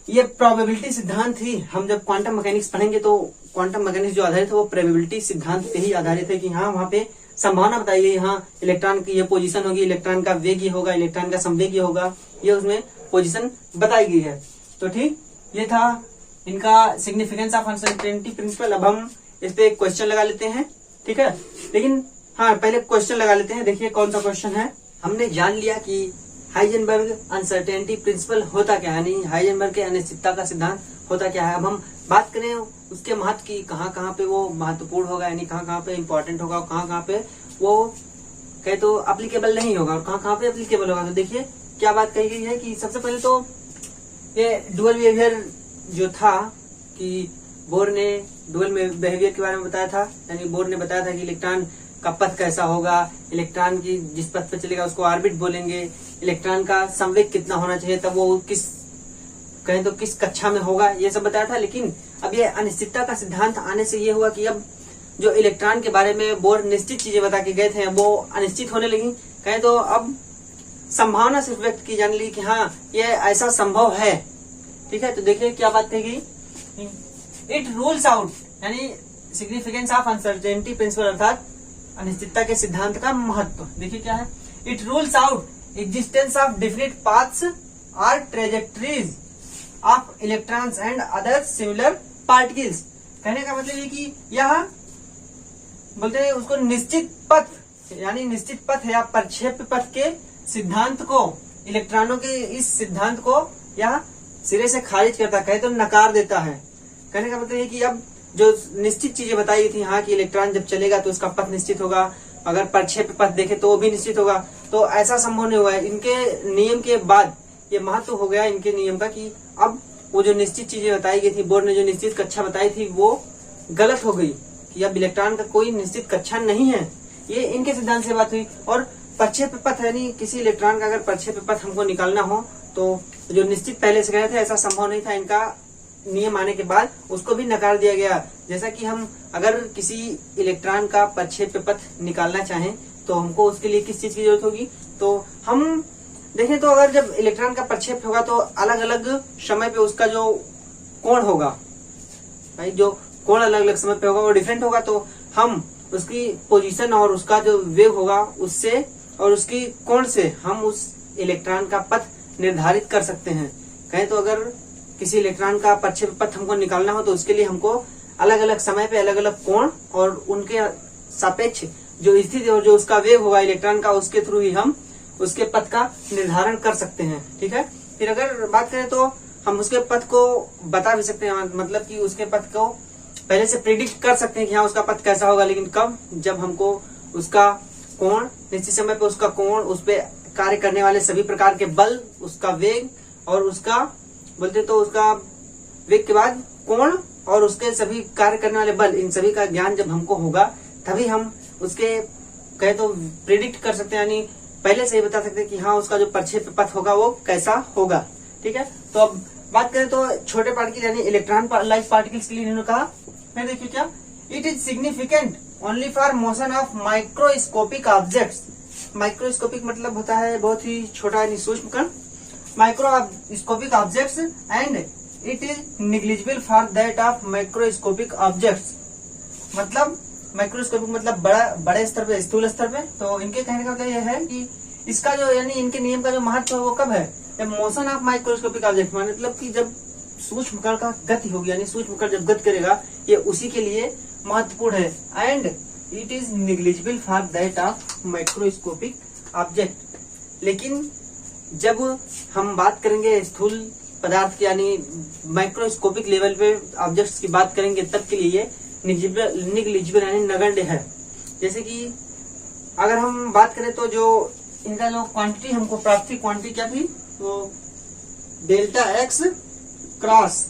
ये प्रोबेबिलिटी सिद्धांत ही हम जब क्वांटम मैकेनिक्स पढ़ेंगे तो क्वांटम मैकेनिक्स जो आधारित है वो प्रोबेबिलिटी सिद्धांत पे ही आधारित है कि हाँ वहां पे संभावना बताई गई, हाँ इलेक्ट्रॉन की ये पोजीशन होगी, इलेक्ट्रॉन का वेग ये होगा, इलेक्ट्रॉन का संवेग ये होगा, ये उसमें पोजीशन बताई गई है। तो ठीक, ये था इनका सिग्निफिकेंस ऑफ अनसर्टेनिटी प्रिंसिपल। अब हम इस पे एक क्वेश्चन लगा लेते हैं। ठीक है, लेकिन हाँ पहले क्वेश्चन लगा लेते हैं। देखिए कौन सा क्वेश्चन है। हमने जान लिया कि हाइजेनबर्ग अनसर्टेनिटी प्रिंसिपल होता क्या है, यानी हाइजेनबर्ग के अनिश्चितता का सिद्धांत होता क्या है। अब हम बात करें उसके महत्व की, कहाँ पे वो महत्वपूर्ण होगा, यानी कहाँ पे इम्पोर्टेंट होगा, कहाँ पे वो कहे तो अप्लीकेबल नहीं होगा और कहाँ पे अप्लीकेबल होगा। तो देखिए क्या बात कही गई है कि सबसे पहले तो ये डुअल बिहेवियर जो था कि बोर ने डुअल बिहेवियर के बारे में बताया था, यानी बोर ने बताया था कि इलेक्ट्रॉन का पथ कैसा होगा, इलेक्ट्रॉन की जिस पथ पे चलेगा उसको ऑर्बिट बोलेंगे, इलेक्ट्रॉन का संवेग कितना होना चाहिए, तब वो कहें तो किस कक्षा में होगा, ये सब बताया था। लेकिन अब ये अनिश्चितता का सिद्धांत आने से ये हुआ कि अब जो इलेक्ट्रॉन के बारे में बोर निश्चित चीजें बता के गए थे वो अनिश्चित होने लगी। कहें तो अब संभावना सिर्फ व्यक्त की जाने लगी कि हाँ ये ऐसा संभव है। ठीक है, तो देखिए क्या बात कही गई, इट रूल्स आउट, यानी सिग्निफिकेंस ऑफ अनसर्टेनिटी प्रिंसिपल अर्थात अनिश्चितता के सिद्धांत का महत्व। देखिए क्या है, it rules out existence of definite paths और trajectories of electrons and other similar particles. कहने का मतलब ये कि यह बोलते हैं उसको निश्चित पथ, यानी निश्चित पथ या प्रक्षेप्य पथ के सिद्धांत को, इलेक्ट्रॉनों के इस सिद्धांत को यह सिरे से खारिज करता, कहे तो नकार देता है। कहने का मतलब ये कि अब जो निश्चित चीजें बताई थी, हाँ कि इलेक्ट्रॉन जब चलेगा तो उसका पथ निश्चित होगा, अगर प्रक्षेप्य पथ देखे तो वो भी निश्चित होगा, तो ऐसा संभव नहीं हुआ है। इनके नियम के बाद ये महत्व हो गया इनके नियम का कि अब वो जो निश्चित चीजें बताई गई थी, बोर ने जो निश्चित कक्षा बताई थी वो गलत हो गई कि अब इलेक्ट्रॉन का कोई निश्चित कक्षा नहीं है। ये इनके सिद्धांत से बात हुई। और प्रक्षेप्य पथ, यानी किसी इलेक्ट्रॉन का अगर प्रक्षेप्य पथ हमको निकालना हो तो जो निश्चित पहले से गए थे ऐसा संभव नहीं था। इनका नियम आने के बाद उसको भी नकार दिया गया। जैसा कि हम अगर किसी इलेक्ट्रॉन का प्रक्षेप्य पथ निकालना चाहें तो हमको उसके लिए किस चीज की जरूरत होगी, तो हम देखें तो अगर जब इलेक्ट्रॉन का प्रक्षेप होगा तो अलग अलग समय पे उसका जो कोण होगा, भाई जो कोण अलग अलग समय पे होगा वो डिफरेंट होगा, तो हम उसकी पोजीशन और उसका जो वेग होगा उससे और उसकी कोण से हम उस इलेक्ट्रॉन का पथ निर्धारित कर सकते हैं। कहें तो अगर किसी इलेक्ट्रॉन का प्रक्षेप पथ हमको निकालना हो तो उसके लिए हमको अलग अलग समय पे अलग अलग कोण और उनके सापेक्ष जो स्थिति और जो उसका वेग होगा इलेक्ट्रॉन का, उसके थ्रू ही हम उसके पथ का निर्धारण कर सकते हैं। ठीक है, फिर अगर बात करें तो हम उसके पथ को बता भी सकते हैं, मतलब कि उसके पथ को पहले से प्रिडिक्ट कर सकते हैं कि हाँ उसका पथ कैसा होगा। लेकिन कब, जब हमको उसका कोण, निश्चित समय पे उसका कोण, उस पे कार्य करने वाले सभी प्रकार के बल, उसका वेग और उसका बोलते तो उसका वेग के बाद कोण और उसके सभी कार्य करने वाले बल, इन सभी का ज्ञान जब हमको होगा तभी हम उसके कहे तो प्रिडिक्ट कर सकते हैं, यानी पहले से ही बता सकते हैं कि हाँ उसका जो प्रक्षेप्य पथ होगा वो कैसा होगा। ठीक है, तो अब बात करें तो छोटे पार्टिकल यानी इलेक्ट्रॉन लाइक पार्टिकल्स के लिए इन्होंने कहा, फिर देखिए क्या, it is significant only for motion of microscopic objects. Microscopic मतलब होता है बहुत ही छोटा यानी सूक्ष्म कण, microscopic objects and it is negligible for that of macroscopic objects. मतलब माइक्रोस्कोपिक मतलब बड़े स्तर पे, स्थूल स्तर पे। तो इनके कहने का मतलब यह है कि इसका जो यानी इनके नियम का जो महत्व है वो कब है, जब मोशन ऑफ माइक्रोस्कोपिक ऑब्जेक्ट, मतलब कि जब सूक्ष्म कण का गति होगी, यानी सूक्ष्म कण जब गति करेगा ये उसी के लिए महत्वपूर्ण है। And it is negligible for that of microscopic object. लेकिन जब हम बात करेंगे स्थूल पदार्थ की यानी माइक्रोस्कोपिक लेवल पे ऑब्जेक्ट्स की बात करेंगे तब के लिए निग्लिजिबल यानी नगण्य है। जैसे कि अगर हम बात करें तो जो इनका जो क्वांटिटी हमको प्राप्त थी, क्वांटिटी क्या थी, वो delta x cross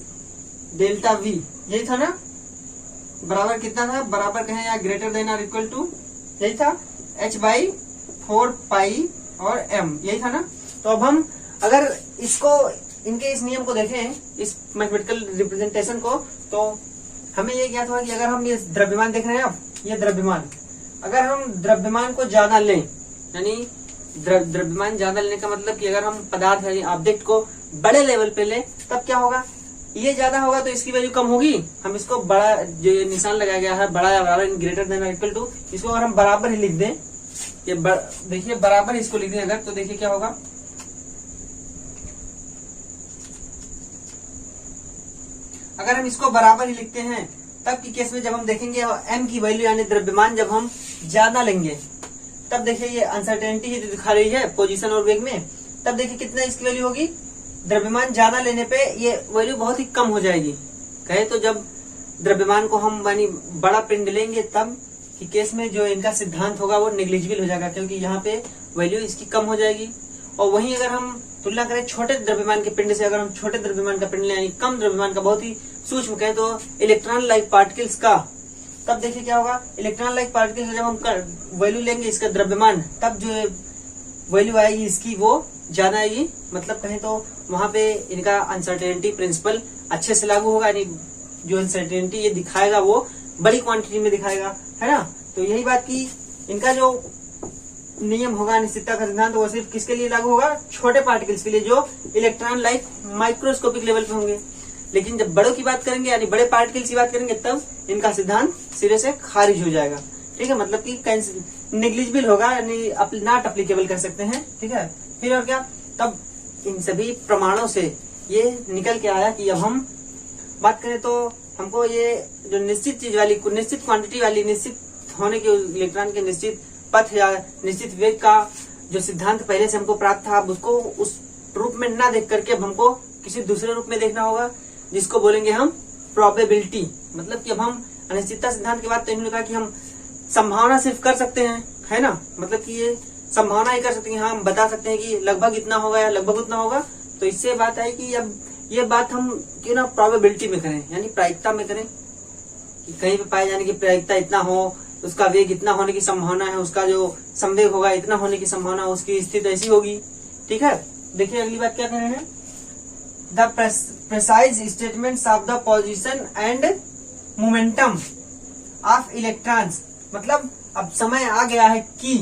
delta we, यही था ना, बराबर कितना था, बराबर कहें या ग्रेटर देन और इक्वल टू, यही था h/4 पाई और m, यही था ना। तो अब हम अगर इसको इनके इस नियम को देखें, इस मैथमेटिकल रिप्रेजेंटेशन को, तो हमें ये ज्ञात हुआ कि अगर हम ये द्रव्यमान देख रहे हैं, अब ये द्रव्यमान, अगर हम द्रव्यमान को ज्यादा लें, यानी द्रव्यमान ज्यादा लेने का मतलब कि अगर हम पदार्थ यानी ऑब्जेक्ट को बड़े लेवल पे लें तब क्या होगा, ये ज्यादा होगा तो इसकी वैल्यू कम होगी। हम इसको बड़ा, जो ये निशान लगाया गया है बड़ा या बराबर ग्रेटर देन और इक्वल टू, इसको अगर हम बराबर ही लिख दें, ये देखिए बराबर इसको लिख दें अगर, तो देखिए क्या होगा, अगर हम इसको बराबर ही लिखते हैं तब की केस में जब हम देखेंगे m की वैल्यू यानी द्रव्यमान जब हम ज्यादा लेंगे तब देखिए ये अनसर्टेनिटी ही दिखा रही है पोजीशन और वेग में, तब देखिए कितना इसकी वैल्यू होगी, द्रव्यमान ज्यादा लेने पे ये वैल्यू बहुत ही कम हो जाएगी। कहे तो जब द्रव्यमान को हम यानी बड़ा पिंड लेंगे तब की केस में जो इनका सिद्धांत होगा वो नेग्लिजिबल हो जाएगा, क्योंकि यहाँ पे वैल्यू इसकी कम हो जाएगी। और वहीं अगर हम तुलना करें छोटे द्रव्यमान के पिंड से, अगर हम छोटे द्रव्यमान का पिंड लें यानी कम द्रव्यमान का, बहुत ही सूक्ष्म कहें तो इलेक्ट्रॉन लाइक पार्टिकल्स का, तब देखिए क्या होगा, इलेक्ट्रॉन लाइक पार्टिकल्स जब हम वैल्यू लेंगे इसका द्रव्यमान, तब जो वैल्यू आएगी इसकी वो ज्यादा आएगी। मतलब कहें तो वहां पे इनका अनसर्टेनिटी प्रिंसिपल अच्छे से लागू होगा, यानी जो अनसर्टेनिटी ये दिखाएगा वो बड़ी क्वांटिटी में दिखाएगा, है ना। तो यही बात की इनका जो नियम होगा अनिश्चितता का सिद्धांत, वो सिर्फ किसके लिए लागू होगा, छोटे पार्टिकल्स के लिए जो इलेक्ट्रॉन लाइक माइक्रोस्कोपिक लेवल पे होंगे। लेकिन जब बड़ों की बात करेंगे यानी बड़े पार्टिकल्स की बात करेंगे तब इनका सिद्धांत सिरे से खारिज हो जाएगा। ठीक है, मतलब कि नेग्लिजिबल होगा, यानी नॉट अप्लीकेबल कर सकते हैं। ठीक है, फिर और क्या, तब इन सभी प्रमाणों से ये निकल के आया कि अब हम बात करें तो हमको ये जो निश्चित चीज वाली, निश्चित क्वांटिटी वाली, निश्चित होने के इलेक्ट्रॉन के निश्चित पथ या निश्चित वेग का जो सिद्धांत पहले से हमको प्राप्त था, अब उसको उस रूप में ना देख करके अब हमको किसी दूसरे रूप में देखना होगा, जिसको बोलेंगे हम प्रोबेबिलिटी। मतलब कि अब हम अनिश्चितता सिद्धांत के बाद तो इन्होंने कहा कि हम संभावना सिर्फ कर सकते हैं, है ना, मतलब कि ये संभावना ही कर सकते हैं, हाँ हम बता सकते हैं कि लगभग इतना होगा या लगभग उतना होगा। तो इससे बात आई कि अब ये बात हम क्यों ना प्रोबेबिलिटी में करें, यानी प्रायिकता में करें, कि कहीं पे पाए जाने की प्रायिकता इतना हो, उसका वेग इतना होने की संभावना है, उसका जो संवेग होगा इतना होने की संभावना, उसकी स्थिति ऐसी होगी। ठीक है, देखिए अगली बात क्या कह रहे हैं, the precise statements of the position and momentum of electrons. मतलब अब समय आ गया है कि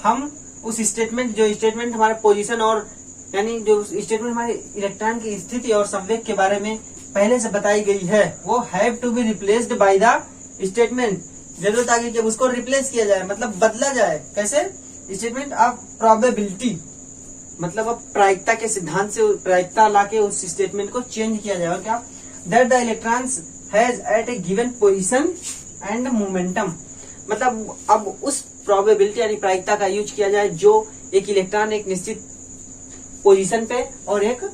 हम उस स्टेटमेंट, जो स्टेटमेंट हमारे पोजीशन और यानी जो स्टेटमेंट हमारे इलेक्ट्रॉन की स्थिति और संवेग के बारे में पहले से बताई गई है, वो have to be replaced by the statement. जरूरत आ गई कि उसको रिप्लेस किया जाए, मतलब बदला जाए। कैसे, स्टेटमेंट ऑफ प्रोबेबिलिटी, मतलब अब प्रायिकता के सिद्धांत से प्रायिकता लाके उस स्टेटमेंट को चेंज किया जाए। क्या, that the electrons has at a given position and momentum. मतलब अब उस प्रोबेबिलिटी यानी प्रायिकता का यूज किया जाए जो एक इलेक्ट्रॉन एक निश्चित पोजीशन पे और एक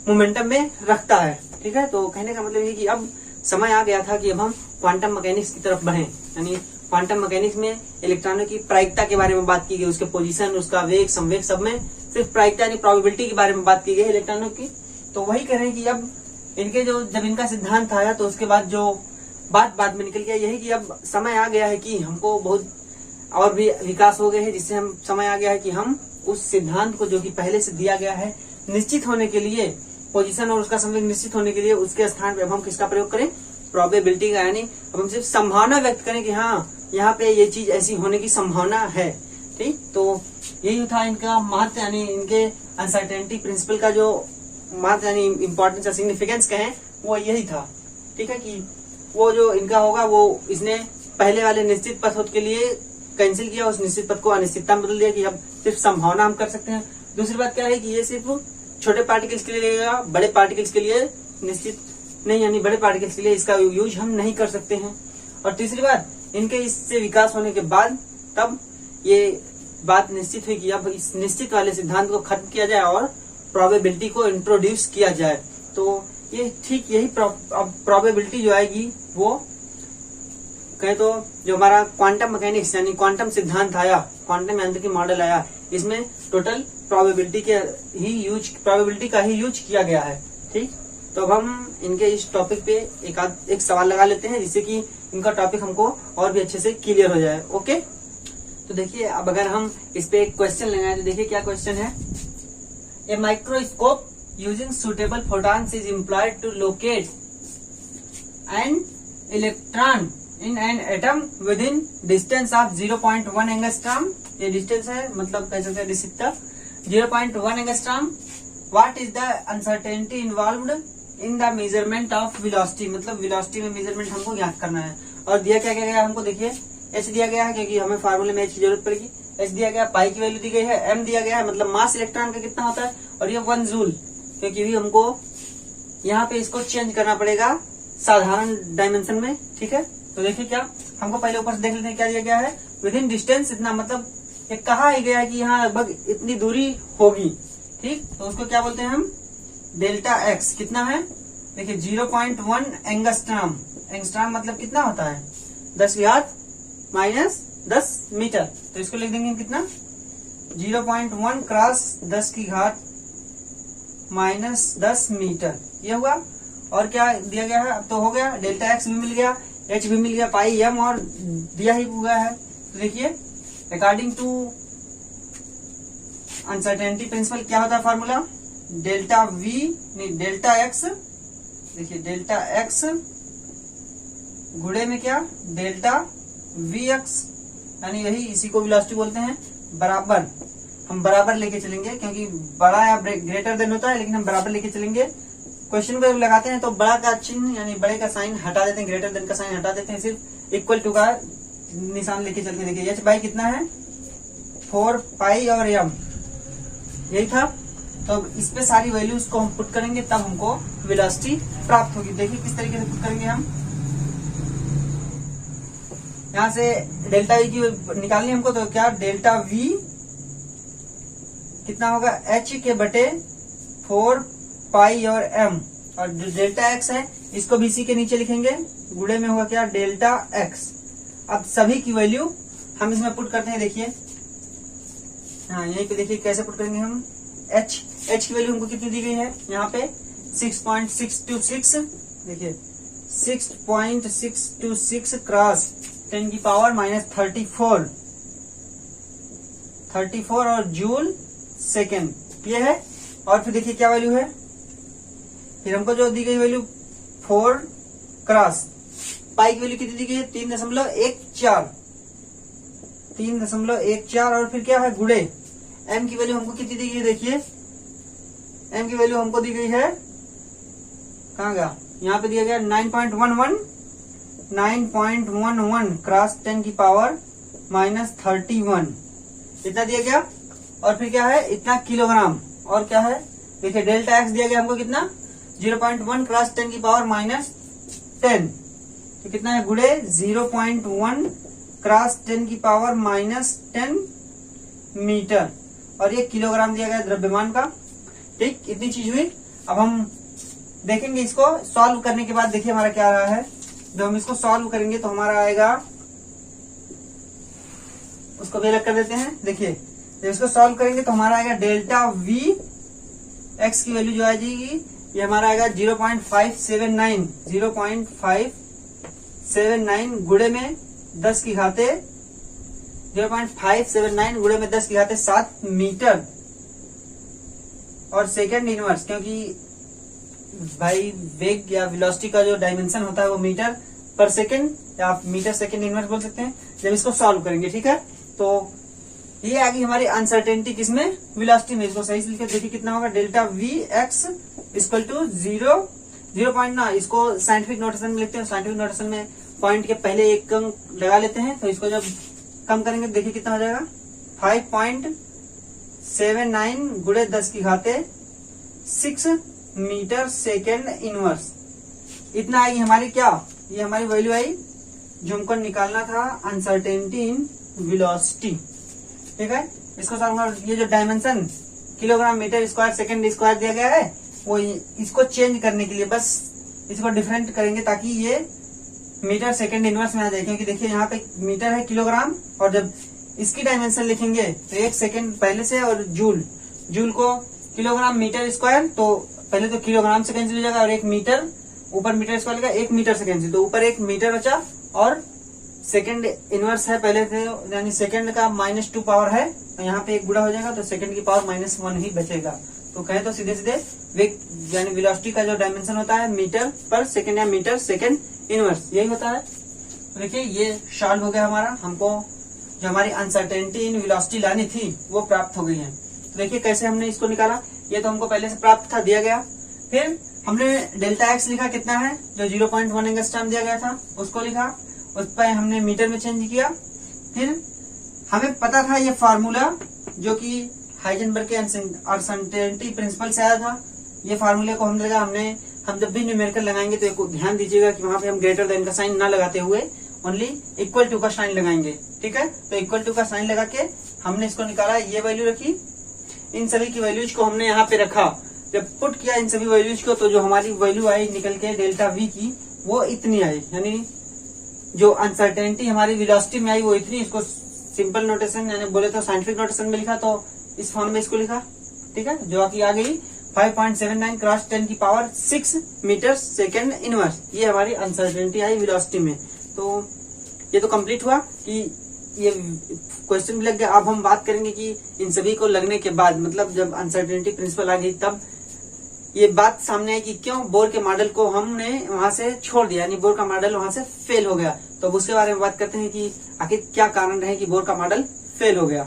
मोमेंटम में रखता है। ठीक है, तो कहने का मतलब ये कि अब समय आ गया था कि अब हम क्वांटम मैकेनिक्स की तरफ बढ़ें, यानी क्वांटम मैकेनिक्स में इलेक्ट्रॉनों की प्रायिकता के बारे में बात की गई, उसके पोजीशन, उसका वेग, संवेग, सब में सिर्फ प्रायिकता यानी प्रोबेबिलिटी के बारे में बात की गई इलेक्ट्रॉनों की। तो वही कह रहे हैं कि अब इनके जो जब इनका सिद्धांत आया तो उसके बाद जो बात बाद में निकल गया यही कि अब समय आ गया है कि हमको बहुत और भी विकास हो गए हैं, जिससे हम समय आ गया है कि हम उस सिद्धांत को जो कि पहले से दिया गया है निश्चित होने के लिए, पोजीशन और उसका संवेग निश्चित होने के लिए, उसके स्थान पे अब हम किसका प्रयोग करें, प्रोबेबिलिटी का। यानी अब हम सिर्फ संभावना व्यक्त करें कि हाँ यहाँ पे ये चीज ऐसी होने की संभावना है। ठीक, तो यही था इनका महत्व, यानी इनके अनसर्टेनिटी प्रिंसिपल का जो महत्व यानी इम्पोर्टेंस या सिग्निफिकेंस कहें वो यही था। ठीक है, कि वो जो इनका होगा वो इसने पहले वाले निश्चित पथ के लिए कैंसिल किया, उस निश्चित पथ को अनिश्चितता में बदल दिया कि अब सिर्फ संभावना हम कर सकते हैं। दूसरी बात क्या है कि ये सिर्फ छोटे पार्टिकल्स के लिए लगेगा, बड़े पार्टिकल्स के लिए निश्चित नहीं, यानी बड़े पार्टिकल्स के लिए इसका यूज हम नहीं कर सकते हैं। और तीसरी बात, इनके इससे विकास होने के बाद तब ये बात निश्चित हुई कि अब इस निश्चित वाले सिद्धांत को खत्म किया जाए और प्रोबेबिलिटी को इंट्रोड्यूस किया जाए। तो ये ठीक यही प्रोबेबिलिटी जो आएगी वो कहे तो जो हमारा क्वांटम मैकेनिक्स यानी क्वांटम सिद्धांत आया, क्वांटम यांत्रिकी मॉडल आया, इसमें टोटल प्रोबेबिलिटी का ही यूज किया गया है। ठीक, तो अब हम इनके इस टॉपिक पे एक सवाल लगा लेते हैं जिससे कि इनका टॉपिक हमको और भी अच्छे से क्लियर हो जाए। ओके, तो देखिए अब अगर हम इस पे एक क्वेश्चन लगाएं तो देखिए क्या क्वेश्चन है। A microscope using suitable photons is employed to locate an electron in an atom within distance of 0.1 angstrom. ये डिस्टेंस है, मतलब कह सकते हैं distance 0.1 angstrom. What is the uncertainty involved in the measurement of velocity, मतलब velocity में measurement हमको ज्ञात करना है। और दिया क्या गया हमको, देखिए एच दिया गया है क्योंकि हमें फार्मूले में एच की जरूरत पड़ेगी। एच दिया गया, पाई की वैल्यू दी गई है, एम दिया गया है मतलब मास इलेक्ट्रॉन का कितना होता है, और ये 1 जूल, क्योंकि भी हमको यहाँ पे इसको चेंज करना पड़ेगा साधारण डायमेंशन में। ठीक है, तो देखिए क्या हमको पहले ऊपर से देख लेते हैं क्या दिया गया है। विद इन डिस्टेंस इतना, मतलब ये कहा ही गया है कि यहाँ लगभग इतनी दूरी होगी। ठीक, तो उसको क्या बोलते हैं हम, डेल्टा एक्स। कितना है, देखिए 0.1 एंगस्ट्रॉम। एंगस्ट्रॉम मतलब कितना होता है, 10⁻⁻10 मीटर। तो इसको लिख देंगे कितना, 0.1 क्रॉस 10⁻⁻10 मीटर, ये हुआ। और क्या दिया गया है, अब तो हो गया, डेल्टा एक्स भी मिल गया, एच भी मिल गया, पाई एम और दिया ही हुआ है। तो देखिए अकॉर्डिंग टू अनसर्टेनिटी प्रिंसिपल क्या होता है फार्मूला, डेल्टा वी नहीं डेल्टा एक्स, देखिए डेल्टा एक्स गुणे में क्या, डेल्टा वी एक्स, यानी यही इसी को वेलोसिटी बोलते हैं, बराबर। हम बराबर लेके चलेंगे क्योंकि बड़ा या ग्रेटर देन होता है, लेकिन हम बराबर लेके चलेंगे। क्वेश्चन पे लगाते हैं तो बड़ा का चिन्ह यानी बड़े का साइन हटा देते हैं, ग्रेटर देन का साइन हटा देते हैं, सिर्फ इक्वल टू का निशान लेके चलते हैं। देखिए एच बाई कितना है, 4 पाई और एम, यही था। तो इस पे सारी वैल्यूज को हम पुट करेंगे तब हमको वेलोसिटी प्राप्त होगी। देखिए किस तरीके से पुट करेंगे हम, यहाँ से डेल्टा वी की निकालनी हमको, तो क्या डेल्टा वी कितना होगा, एच के बटे 4 पाई और एम, और जो डेल्टा एक्स है इसको भी इसी के नीचे लिखेंगे, गुणे में होगा क्या, डेल्टा एक्स। अब सभी की वैल्यू हम इसमें पुट करते हैं। देखिए हाँ, यहीं पे देखिए कैसे पुट करेंगे हम। एच की वैल्यू हमको कितनी दी गई है, यहाँ पे 6.626, देखिए 6.626 क्रॉस 10⁻34 और जूल सेकेंड, ये है। और फिर देखिए क्या वैल्यू है, फिर हमको जो दी गई वैल्यू 4 क्रॉस पाई की वैल्यू कितनी दी गई है, 3.14, और फिर क्या है गुणे एम की वैल्यू हमको कितनी दी गई है, देखिए एम की वैल्यू हमको दी गई है, कहाँ गया, यहाँ पे दिया गया 9.11 क्रॉस 10⁻31, इतना दिया गया। और फिर क्या है, इतना किलोग्राम। और क्या है, देखिए डेल्टा एक्स दिया गया हमको कितना, 0.1 क्रॉस 10⁻10, तो कितना है गुणे 0.1 क्रॉस 10⁻10 मीटर, और ये किलोग्राम दिया गया द्रव्यमान का। ठीक, इतनी चीज हुई। अब हम देखेंगे इसको सॉल्व करने के बाद, देखिए हमारा क्या आ रहा है। जब हम इसको सॉल्व करेंगे तो हमारा आएगा, उसको भी अलग कर देते हैं। देखिए जब इसको सॉल्व करेंगे तो हमारा आएगा डेल्टा वी एक्स की वैल्यू जो आ जाएगी, ये हमारा आएगा 0.579 गुणे में 10 की घाते 0.579 गुणे में 10 की घाते 7 मीटर और सेकेंड इनवर्स, क्योंकि भाई वेग या वेलोसिटी का जो डायमेंशन होता है वो मीटर पर सेकेंड या आप मीटर सेकेंड इनवर्स बोल सकते हैं। जब इसको सॉल्व करेंगे, ठीक है, तो ये आ गई हमारी अनसर्टेनिटी किसमें, वेलोसिटी में। इसको सही से लिखे, देखिए कितना होगा, delta v x equal to 0 point ना, इसको साइंटिफिक नोटेशन में लिखते हैं। साइंटिफिक नोटेशन में पॉइंट के पहले एक अंक लगा लेते हैं, तो इसको जब कम करेंगे देखिए कितना हो जाएगा, 5.79 गुणे 10 की घाते 6 मीटर सेकेंड इनवर्स, इतना आएगी हमारी क्या, ये हमारी वैल्यू आई जो हमको निकालना था अनसर्टेनिटी इन वेलोसिटी। ठीक है, इसको सर ये जो dimension kilogram metre square second square दिया गया है वो इसको चेंज करने के लिए बस इसको डिफरेंट करेंगे ताकि ये मीटर सेकेंड इनवर्स में आ जाए। क्योंकि देखिए यहाँ पे मीटर है किलोग्राम, और जब इसकी डायमेंशन लिखेंगे तो 1 सेकेंड पहले से, और जूल को किलोग्राम मीटर स्क्वायर, तो पहले तो किलोग्राम से कैंसिल हो जाएगा, और 1 मीटर ऊपर मीटर स्क्वायर का 1 मीटर से कैंसिल, तो ऊपर 1 मीटर बचा, और सेकेंड इनवर्स है पहले से, यानी सेकेंड का -2 पावर है, तो यहाँ पे 1 गुणा हो जाएगा तो सेकेंड की पावर -1 ही बचेगा। तो कहे तो सीधे सीधे वेग यानी वेलोसिटी का जो डायमेंशन होता है मीटर पर सेकेंड या मीटर सेकेंड इनवर्स, यही होता है। तो देखिए ये सॉल्व हो गया हमारा, हमको जो हमारी अनसर्टेनिटी इन वेलोसिटी लानी थी वो प्राप्त हो गई है। तो देखिए कैसे हमने इसको निकाला, ये तो हमको पहले से प्राप्त था, दिया गया। फिर हमने डेल्टा एक्स लिखा कितना है, जो 0.1 एंगस्ट्रॉम दिया गया था उसको लिखा, उस पर हमने मीटर में चेंज किया। फिर हमें पता था ये फार्मूला जो कि हाइजेनबर्ग के अनसर्टेनिटी प्रिंसिपल से आया था, ये फार्मूले को हम जब भी न्यूमेरिकल लगाएंगे तो एक ध्यान दीजिएगा कि वहां पे हम ग्रेटर देन का साइन ना लगाते हुए ओनली इक्वल टू का साइन लगाएंगे। ठीक है, तो इक्वल टू का साइन लगा के हमने इसको निकाला, ये वैल्यू रखी, इन सभी की वैल्यूज को हमने यहाँ पे रखा। जब पुट किया इन सभी वैल्यूज को तो जो हमारी वैल्यू आई निकल के डेल्टा वी की वो इतनी आई, यानी जो अनसर्टेनिटी हमारी वेलोसिटी में आई वो इतनी। इसको सिंपल नोटेशन यानी बोले तो साइंटिफिक नोटेशन में लिखा, तो इस फॉर्म में इसको लिखा। ठीक है, जो कि आ गई 5.79 क्रॉस 10 की पावर 6 मीटर सेकेंड इनवर्स, ये हमारी अनसर्टेनिटी आई वेलोसिटी में। तो ये तो कंप्लीट हुआ कि ये क्वेश्चन भी लग गया। अब हम बात करेंगे कि इन सभी को लगने के बाद, मतलब जब अनसर्टेनिटी प्रिंसिपल आ गई तब ये बात सामने आई कि क्यों बोर के मॉडल को हमने वहां से छोड़ दिया, यानी बोर का मॉडल वहां से फेल हो गया। तो अब उसके बारे में बात करते हैं कि आखिर क्या कारण रहे कि बोर का मॉडल फेल हो गया।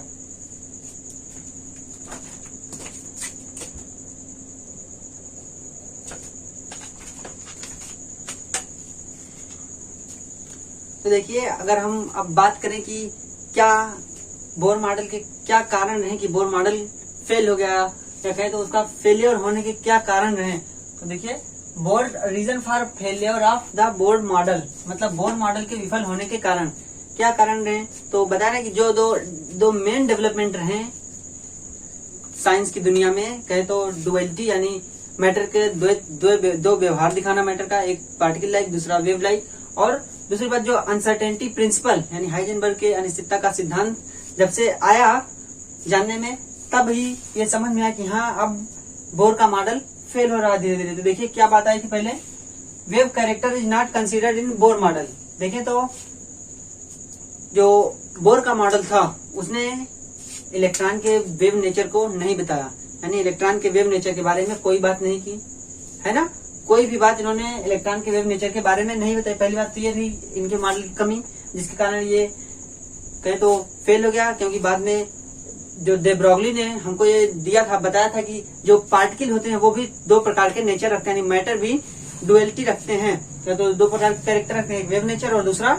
तो देखिए, अगर हम अब बात करें कि क्या बोर मॉडल के क्या कारण रहे कि बोर मॉडल फेल हो गया, या कहें तो उसका फेलियर होने के क्या कारण रहे, तो देखिए Bohr reason for failure of the Bohr model, मतलब बोर मॉडल के विफल होने के कारण क्या कारण रहे। तो बता रहे कि जो दो मेन डेवलपमेंट रहे साइंस की दुनिया में, कहे तो डुअलिटी यानी मैटर के दो व्यवहार दिखाना मैटर का, एक पार्टिकल लाइक दूसरा वेव लाइक, और दूसरी बात जो अनसर्टेनिटी प्रिंसिपल यानी हाइजेनबर्ग के अनिश्चितता का सिद्धांत जब से आया जानने में, तब ही ये समझ में आया कि हाँ अब बोर का मॉडल फेल हो रहा है धीरे धीरे। तो देखिए क्या बात आई थी पहले, wave character is not considered in Bohr model. देखें तो जो बोर का मॉडल था उसने इलेक्ट्रॉन के वेव नेचर को नहीं बताया, यानी इलेक्ट्रॉन के वेव नेचर के बारे में कोई बात नहीं की, है ना, कोई भी बात इन्होंने इलेक्ट्रॉन के वेव नेचर के बारे में नहीं बताई। पहली बात तो ये थी इनके मॉडल की कमी, जिसके कारण ये कहे तो फेल हो गया। क्योंकि बाद में जो दे ब्रॉगली ने हमको ये दिया था, बताया था कि जो पार्टिकल होते हैं वो भी 2 प्रकार के नेचर रखते हैं, यानी मैटर भी डुअलिटी रखते हैं, या तो 2 प्रकार के कैरेक्टर रखते हैं, एक वेव नेचर और दूसरा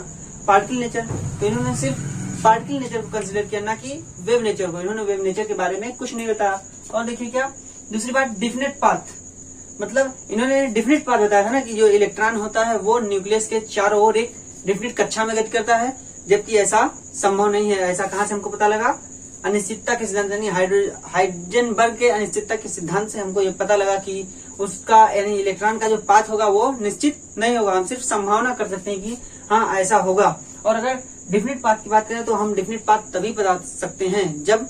पार्टिकल नेचर। तो इन्होंने सिर्फ पार्टिकल नेचर को कंसिडर किया, ना कि वेव नेचर को। इन्होंने वेव नेचर के बारे में कुछ नहीं बताया। और देखिए क्या दूसरी बात, डिफिनेट पाथ, मतलब इन्होंने डिफिनेट पाथ बताया था ना कि जो इलेक्ट्रॉन होता है वो न्यूक्लियस के चारों ओर एक डिफिनेट कक्षा में गति करता है, जबकि ऐसा संभव नहीं है। ऐसा कहाँ से हमको पता लगा, अनिश्चितता के सिद्धांत यानी हाइजेनबर्ग के अनिश्चितता के सिद्धांत से हमको ये पता लगा कि उसका यानी इलेक्ट्रॉन का जो पाथ होगा वो निश्चित नहीं होगा, हम सिर्फ संभावना कर सकते हैं कि हाँ ऐसा होगा। और अगर डिफिनेट पाथ की बात करें तो हम डिफिनेट पाथ तभी बता सकते हैं जब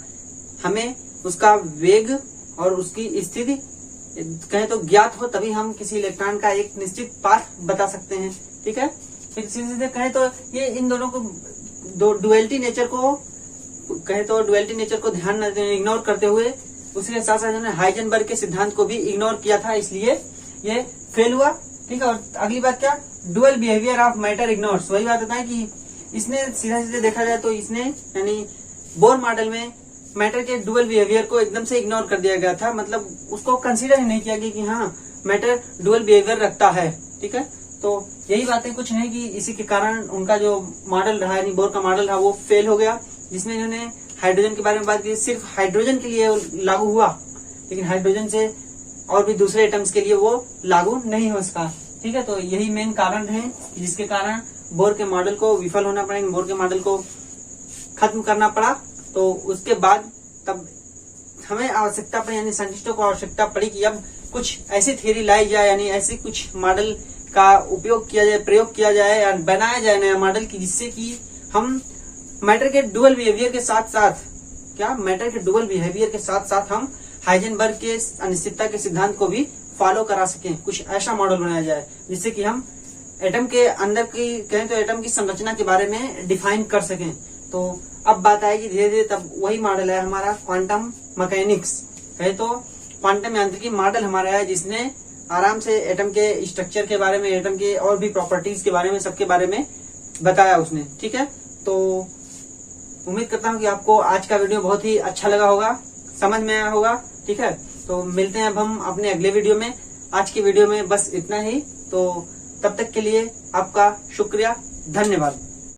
हमें उसका वेग और उसकी स्थिति कहें तो ज्ञात हो, तभी हम किसी इलेक्ट्रॉन का एक निश्चित पाथ बता सकते हैं। ठीक है, फिर सीधे कहें तो ये इन दोनों को डुअलिटी नेचर को कहें तो डुअलिटी नेचर को ध्यान इग्नोर करते हुए उसके साथ साथ उन्होंने हाइजेनबर्ग के सिद्धांत को भी इग्नोर किया था, इसलिए ये फेल हुआ। ठीक है, और अगली बात क्या, dual behaviour of matter ignores. वही बात होता है कि इसने सीधे देखा जाए तो इसने यानी बोर मॉडल में मैटर के डुअल बिहेवियर को एकदम से इग्नोर कर दिया गया था, मतलब उसको कंसीडर ही नहीं किया गया कि हाँ मैटर डुअल बिहेवियर रखता है। ठीक है, तो यही बातें कुछ नहीं कि इसी के कारण उनका जो मॉडल रहा यानी बोर का मॉडल रहा वो फेल हो गया, जिसमें इन्होंने हाइड्रोजन के बारे में बात की। सिर्फ हाइड्रोजन के लिए लागू हुआ, लेकिन हाइड्रोजन से और भी दूसरे एटम्स के लिए वो लागू नहीं हो सका। ठीक है, तो यही मेन कारण है जिसके कारण बोर के मॉडल को विफल होना पड़ा, बोर के मॉडल को खत्म करना पड़ा। तो उसके बाद तब हमें आवश्यकता पड़ी, यानी साइंटिस्टों को आवश्यकता पड़ी कि अब कुछ ऐसी थ्योरी लाई जाए, यानी ऐसी कुछ मॉडल का उपयोग किया जाए, प्रयोग किया जाए या बनाया जाए नया मॉडल की, जिससे कि हम मैटर के डुअल बिहेवियर के साथ साथ हम हाइजेनबर्ग के अनिश्चितता के सिद्धांत को भी फॉलो करा सकें। कुछ ऐसा मॉडल बनाया जाए जिससे कि हम एटम के अंदर की कहें तो एटम की संरचना के बारे में डिफाइन कर सकें। तो अब बात आएगी धीरे धीरे, तब वही मॉडल है हमारा क्वांटम मैकेनिक्स, कहे तो क्वांटम यांत्रिकी मॉडल हमारा है, जिसने आराम से एटम के स्ट्रक्चर के बारे में, एटम के और भी प्रॉपर्टीज के बारे में, सबके बारे में बताया उसने। ठीक है, तो उम्मीद करता हूँ कि आपको आज का वीडियो बहुत ही अच्छा लगा होगा, समझ में आया होगा। ठीक है, तो मिलते हैं अब हम अपने अगले वीडियो में। आज की वीडियो में बस इतना ही, तो तब तक के लिए आपका शुक्रिया, धन्यवाद।